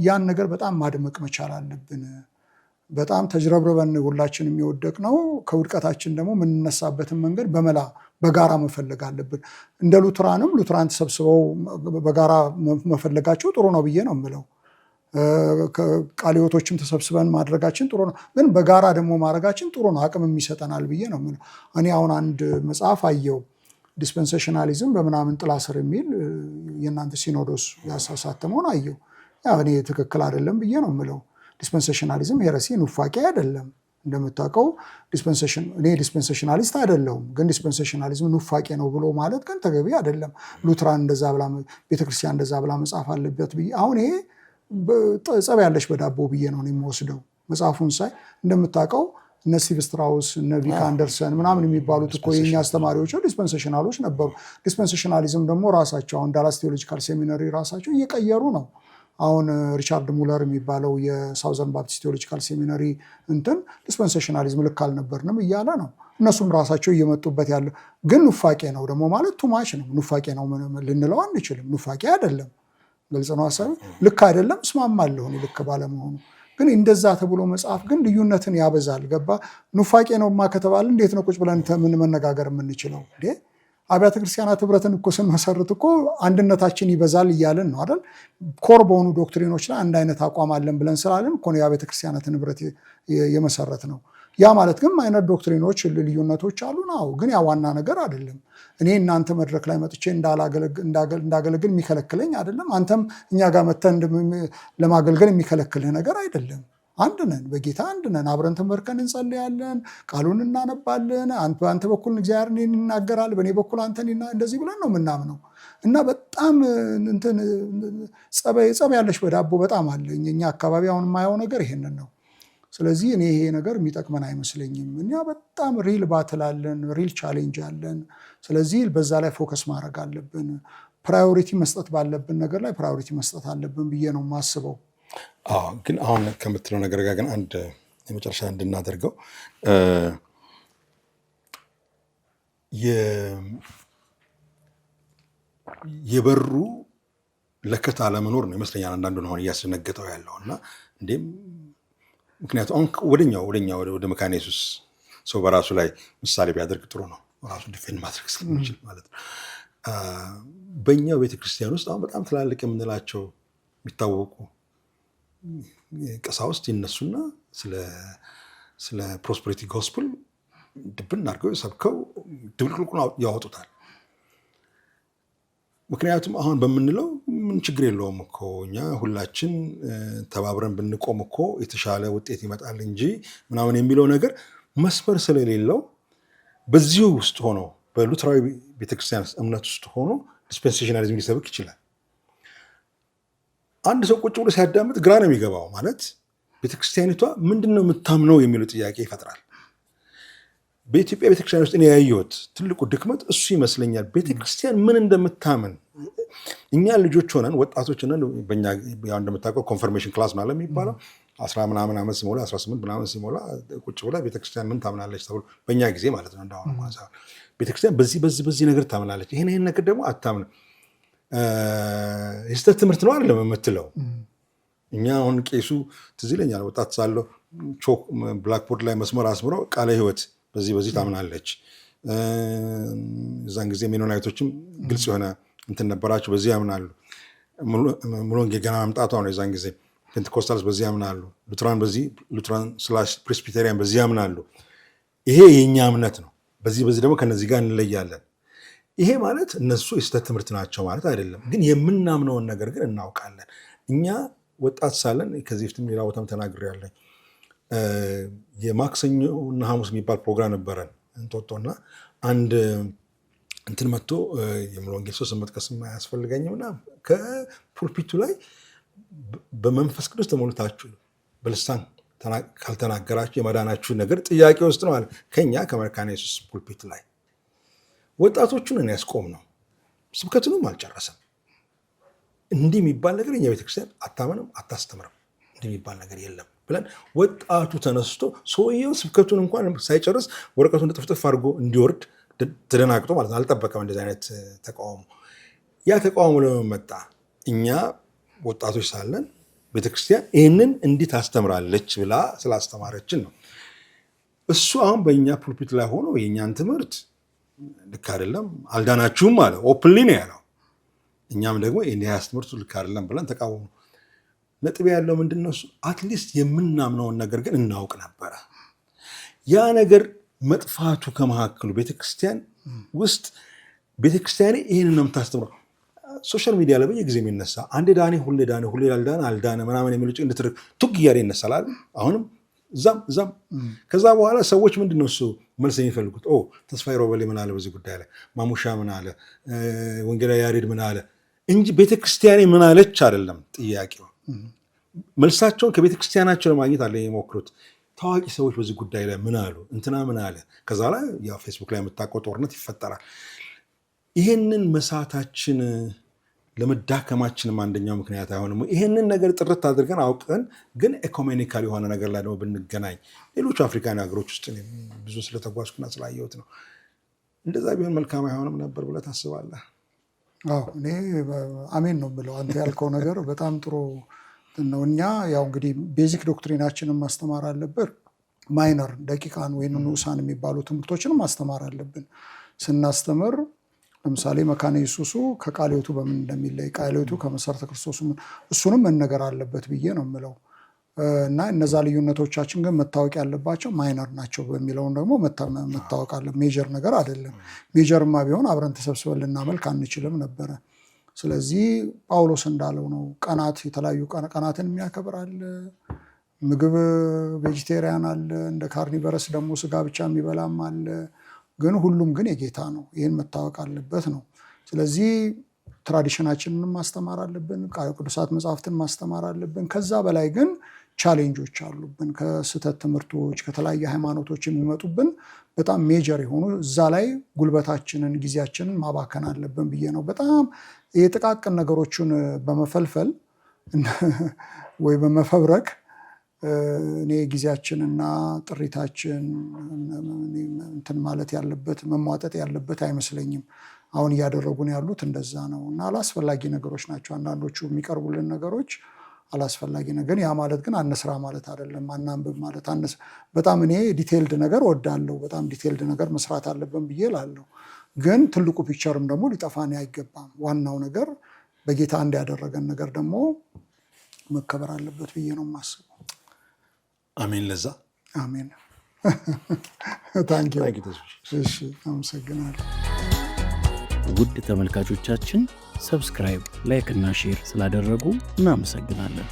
ያን ነገር በጣም ማድመቅ መቻል አለብን። በጣም ተጅረብረበን ሁላችን የሚወደቅ ነው። ከውድቀታችን ደግሞ የምንነሳበትን መንገድ በጋራ መፈለግ አለብን። እንደ ሉትራን ተሰብስበው በጋራ መፈለጋቸው ጥሩ ነው ብዬ ነው የምለው። ቃለ ሕይወቶችም ተሰብስበን ማድረጋችን ጥሩ ነው፣ ግን በጋራ ደግሞ ማድረጋችን ጥሩ ነው፣ አቅም የሚሰጠናል ብዬ ነው የምለው። እኔ አሁን አንድ መጽሐፍ አየው ዲስፐንሴሽናሊዝም በምናምን ጥላ ስር የሚል የእናንተ ሲኖዶስ ያሳተመውን አየው። እኔ ትክክል አይደለም ብዬ ነው የምለው። ዲስፐንሴሽናሊዝም ሄረሲ ኑፋቄ አይደለም። እንደምታውቀው እኔ ዲስፐንሴሽናሊስት አይደለሁም፣ ግን ዲስፐንሴሽናሊዝም ኑፋቄ ነው ብሎ ማለት ግን ተገቢ አይደለም። ሉትራን እንደዛ ብላ ቤተክርስቲያን እንደዛ ብላ መጽሐፍ አለበት ብዬ አሁን ይሄ ጸብ ያለሽ በዳቦ ብዬ ነው የሚወስደው። መጽሐፉን ሳይ እንደምታውቀው እነ ስቲቭ ስትራውስ እነ ቪክ አንደርሰን ምናምን የሚባሉት እኮ የኛ አስተማሪዎች ዲስፐንሴሽናሎች ነበሩ። ዲስፐንሴሽናሊዝም ደግሞ ራሳቸው አሁን ዳላስ ቴዎሎጂካል ሴሚናሪ ራሳቸው እየቀየሩ ነው። አሁን ሪቻርድ ሙለር የሚባለው የሳውዘርን ባፕቲስት ቴዎሎጂካል ሴሚናሪ ዲስፐንሴሽናሊዝም ልክ አልነበርንም እያለ ነው። እነሱም ራሳቸው እየመጡበት ያለ ግን ኑፋቄ ነው ደግሞ ማለት ቱማች ነው። ኑፋቄ ነው ልንለው አንችልም። ኑፋቄ አይደለም። ግልጽ ነው ሀሳብ ልክ አይደለም። እስማማለሁ ልክ ባለመሆኑ ግን እንደዛ ተብሎ መጽሐፍ ግን ልዩነትን ያበዛል። ገባ ኑፋቄ ነውማ ከተባለ እንዴት ነው ቁጭ ብለን ምን መነጋገር የምንችለው? አብያተ ክርስቲያናት ህብረትን እኮ ስንመሰርት እኮ አንድነታችን ይበዛል እያለን ነው አይደል? ኮር በሆኑ ዶክትሪኖች ላይ አንድ አይነት አቋም አለን ብለን ስላለን እኮ ነው የአብያተ ክርስቲያናትን ህብረት የመሰረት ነው። ያ ማለት ግን አይነት ዶክትሪኖች ልዩነቶች አሉ ነው፣ ግን ያ ዋና ነገር አይደለም። እኔ እናንተ መድረክ ላይ መጥቼ እንዳገለግል የሚከለክለኝ አይደለም። አንተም እኛ ጋር መተን ለማገልገል የሚከለክልህ ነገር አይደለም። አንድ ነን፣ በጌታ አንድ ነን። አብረን ተመርከን እንጸልያለን፣ ቃሉን እናነባለን። በአንተ በኩል እግዚአብሔር እኔን ይናገራል፣ በእኔ በኩል አንተ እንደዚህ ብለን ነው የምናምነው። እና በጣም ጸብ ያለሽ በዳቦ በጣም አለ እኛ አካባቢ። አሁን የማየው ነገር ይሄንን ነው። ስለዚህ እኔ ይሄ ነገር የሚጠቅመን አይመስለኝም። እኛ በጣም ሪል ባትል አለን፣ ሪል ቻሌንጅ አለን። ስለዚህ በዛ ላይ ፎከስ ማድረግ አለብን። ፕራዮሪቲ መስጠት ባለብን ነገር ላይ ፕራዮሪቲ መስጠት አለብን ብዬ ነው የማስበው። ግን አሁን ከምትለው ነገር ጋር ግን አንድ የመጨረሻ እንድናደርገው የበሩ ለከት አለመኖር ነው ይመስለኛል አንዳንዱን አሁን እያስደነገጠው ያለው እና እንዴም ምክንያቱም አሁን ወደ መካነ ኢየሱስ ሰው በራሱ ላይ ምሳሌ ቢያደርግ ጥሩ ነው። ራሱ ዲፌንድ ማድረግ ስለሚችል ማለት ነው። በእኛው ቤተክርስቲያን ውስጥ አሁን በጣም ትላልቅ የምንላቸው የሚታወቁ ቀሳውስት ይነሱና ስለ ፕሮስፐሪቲ ጎስፕል ድብን አድርገው ሰብከው ድብልቅልቁን ያወጡታል። ምክንያቱም አሁን በምንለው ምን ችግር የለውም እኮ እኛ ሁላችን ተባብረን ብንቆም እኮ የተሻለ ውጤት ይመጣል እንጂ ምናምን የሚለው ነገር መስመር ስለሌለው በዚሁ ውስጥ ሆኖ በሉትራዊ ቤተክርስቲያን እምነት ውስጥ ሆኖ ዲስፔንሴሽናሊዝም ሊሰብክ ይችላል። አንድ ሰው ቁጭ ብሎ ሲያዳምጥ ግራ ነው የሚገባው። ማለት ቤተክርስቲያኒቷ ምንድን ነው የምታምነው የሚለው ጥያቄ ይፈጥራል። በኢትዮጵያ ቤተክርስቲያን ውስጥ እኔ ያየሁት ትልቁ ድክመት እሱ ይመስለኛል። ቤተክርስቲያን ምን እንደምታምን እኛ ልጆች ሆነን ወጣቶች ሆነን በእኛ እንደምታውቀው ኮንፈርሜሽን ክላስ ማለት የሚባለው 10 ምናምን ዓመት ሲሞላ 18 ምናምን ሲሞላ ቁጭ ብላ ቤተክርስቲያን ምን ታምናለች ተብሎ በእኛ ጊዜ ማለት ነው እንዳሁኑ ቤተክርስቲያን በዚህ ነገር ታምናለች፣ ይሄን ነገር ደግሞ አታምንም። የስተት ትምህርት ነው አይደለም የምትለው። እኛ አሁን ቄሱ ትዝ ይለኛል ወጣት ሳለሁ ቾክ ብላክቦርድ ላይ መስመር አስምረው ቃለ ሕይወት በዚህ ታምናለች። እዛን ጊዜ ሜኖናይቶችም ግልጽ የሆነ እንትን ነበራቸው፣ በዚህ ያምናሉ። ሙሉ ወንጌል ገና መምጣቷ ነው። የዛን ጊዜ ፔንቴኮስታልስ በዚህ ያምናሉ፣ ሉትራን ስላሽ ፕሬስቢቴሪያን በዚህ ያምናሉ። ይሄ የእኛ እምነት ነው። በዚህ ደግሞ ከነዚህ ጋር እንለያለን። ይሄ ማለት እነሱ የስተት ትምህርት ናቸው ማለት አይደለም፣ ግን የምናምነውን ነገር ግን እናውቃለን። እኛ ወጣት ሳለን ከዚህ በፊትም ሌላ ቦታም ተናግሬያለሁ። የማክሰኞ እና ሐሙስ የሚባል ፕሮግራም ነበረን እንጦጦና አንድ እንትን መጥቶ የሙሉ ወንጌል ሰው ስም መጥቀስ አያስፈልገኝም እና ከፑልፒቱ ላይ በመንፈስ ቅዱስ ተሞልታችሁ በልሳን ካልተናገራችሁ የመዳናችሁ ነገር ጥያቄ ውስጥ ነው አለ። ከኛ ከመካነ ኢየሱስ ፑልፒት ላይ ወጣቶቹን ያስቆም ነው። ስብከቱንም አልጨረሰም። እንዲህ የሚባል ነገር እኛ ቤተክርስቲያን አታመንም፣ አታስተምርም፣ እንዲህ የሚባል ነገር የለም ብለን ወጣቱ ተነስቶ ሰውየው ስብከቱን እንኳን ሳይጨርስ ወረቀቱን ጥፍጥፍ አድርጎ እንዲወርድ ተደናግጦ ማለት ነው። አልጠበቀም እንደዚህ አይነት ተቃውሞ። ያ ተቃውሞ ለመመጣ እኛ ወጣቶች ሳለን ቤተክርስቲያን ይህንን እንዲህ ታስተምራለች ብላ ስላስተማረችን ነው። እሱ አሁን በእኛ ፑልፒት ላይ ሆኖ የእኛን ትምህርት ልክ አይደለም አልዳናችሁም አለ። ኦፕንሊ ነው ያለው። እኛም ደግሞ ይህ ትምህርቱ ልክ አይደለም ብለን ተቃወሙ። ነጥብ ያለው ምንድን ነው? እሱ አትሊስት የምናምነውን ነገር ግን እናውቅ ነበረ። ያ ነገር መጥፋቱ ከመካከሉ ቤተክርስቲያን ውስጥ ቤተክርስቲያን ይህንን ነው የምታስተምረው። ሶሻል ሚዲያ ላይ በየጊዜ የሚነሳ አንዴ ዳኔ ሁሌ አልዳነ ምናምን የሚሉ እንድትርክ ቱግ እያለ ይነሳላል። አሁንም እዛም ከዛ በኋላ ሰዎች ምንድን ነው እሱ መልስ የሚፈልጉት? ተስፋዬ ሮበሌ ምን አለ በዚህ ጉዳይ ላይ፣ ማሙሻ ምን አለ፣ ወንጌላዊ ያሬድ ምን አለ እንጂ ቤተክርስቲያኔ ምን አለች አይደለም ጥያቄው። መልሳቸውን ከቤተክርስቲያናቸው ለማግኘት አለ የሞክሩት። ታዋቂ ሰዎች በዚህ ጉዳይ ላይ ምን አሉ፣ እንትና ምን አለ፣ ከዛ ላይ ያው ፌስቡክ ላይ የምታውቀው ጦርነት ይፈጠራል። ይህንን መሳታችን ለመዳከማችንም አንደኛው ምክንያት አይሆንም። ይህንን ነገር ጥርት አድርገን አውቀን ግን ኢኮሜኒካል የሆነ ነገር ላይ ደግሞ ብንገናኝ ሌሎቹ አፍሪካን ሀገሮች ውስጥ ብዙ ስለተጓዝኩና ስላየሁት ነው። እንደዛ ቢሆን መልካም አይሆንም ነበር ብለህ ታስባለህ? አዎ እኔ አሜን ነው የምለው። አንተ ያልከው ነገር በጣም ጥሩ ነው። እኛ ያው እንግዲህ ቤዚክ ዶክትሪናችንን ማስተማር አለብን። ማይነር ደቂቃን ወይም ንዑሳን የሚባሉ ትምህርቶችንም ማስተማር አለብን። ስናስተምር ለምሳሌ መካነ ኢየሱሱ ከቃለ ሕይወቱ በምን እንደሚለይ፣ ቃለ ሕይወቱ ከመሰረተ ክርስቶስ እሱንም መነገር አለበት ብዬ ነው የምለው እና እነዛ ልዩነቶቻችን ግን መታወቅ ያለባቸው ማይነር ናቸው በሚለውን ደግሞ መታወቅ አለ። ሜጀር ነገር አይደለም። ሜጀርማ ቢሆን አብረን ተሰብስበን ልናመልክ አንችልም ነበረ። ስለዚህ ጳውሎስ እንዳለው ነው። ቀናት የተለያዩ ቀናትን የሚያከብር አለ። ምግብ ቬጂቴሪያን አለ። እንደ ካርኒቨረስ ደግሞ ስጋ ብቻ የሚበላም አለ። ግን ሁሉም ግን የጌታ ነው። ይህን መታወቅ አለበት ነው። ስለዚህ ትራዲሽናችንን ማስተማር አለብን። ቅዱሳት መጽሐፍትን ማስተማር አለብን። ከዛ በላይ ግን ቻሌንጆች አሉብን። ከስህተት ትምህርቶች፣ ከተለያየ ሃይማኖቶች የሚመጡብን በጣም ሜጀር የሆኑ እዛ ላይ ጉልበታችንን፣ ጊዜያችንን ማባከን አለብን ብዬ ነው። በጣም የጥቃቅን ነገሮችን በመፈልፈል ወይ በመፈብረክ እኔ ጊዜያችንና ጥሪታችን እንትን ማለት ያለበት መሟጠጥ ያለበት አይመስለኝም። አሁን እያደረጉን ያሉት እንደዛ ነው እና አላስፈላጊ ነገሮች ናቸው አንዳንዶቹ የሚቀርቡልን ነገሮች አላስፈላጊ ነገር። ያ ማለት ግን አነስራ ማለት አይደለም። አናንብብ ማለት በጣም እኔ ዲቴይልድ ነገር ወዳለሁ። በጣም ዲቴይልድ ነገር መስራት አለብን ብዬ እላለሁ። ግን ትልቁ ፒክቸርም ደግሞ ሊጠፋን አይገባም። ዋናው ነገር በጌታ እንዲያደረገን ነገር ደግሞ መከበር አለበት ብዬ ነው የማስበው። አሜን። ለዛ አሜን። ታንኪዩ። እሺ፣ አመሰግናለሁ። ውድ ተመልካቾቻችን ሰብስክራይብ፣ ላይክ እና ሼር ስላደረጉ እናመሰግናለን።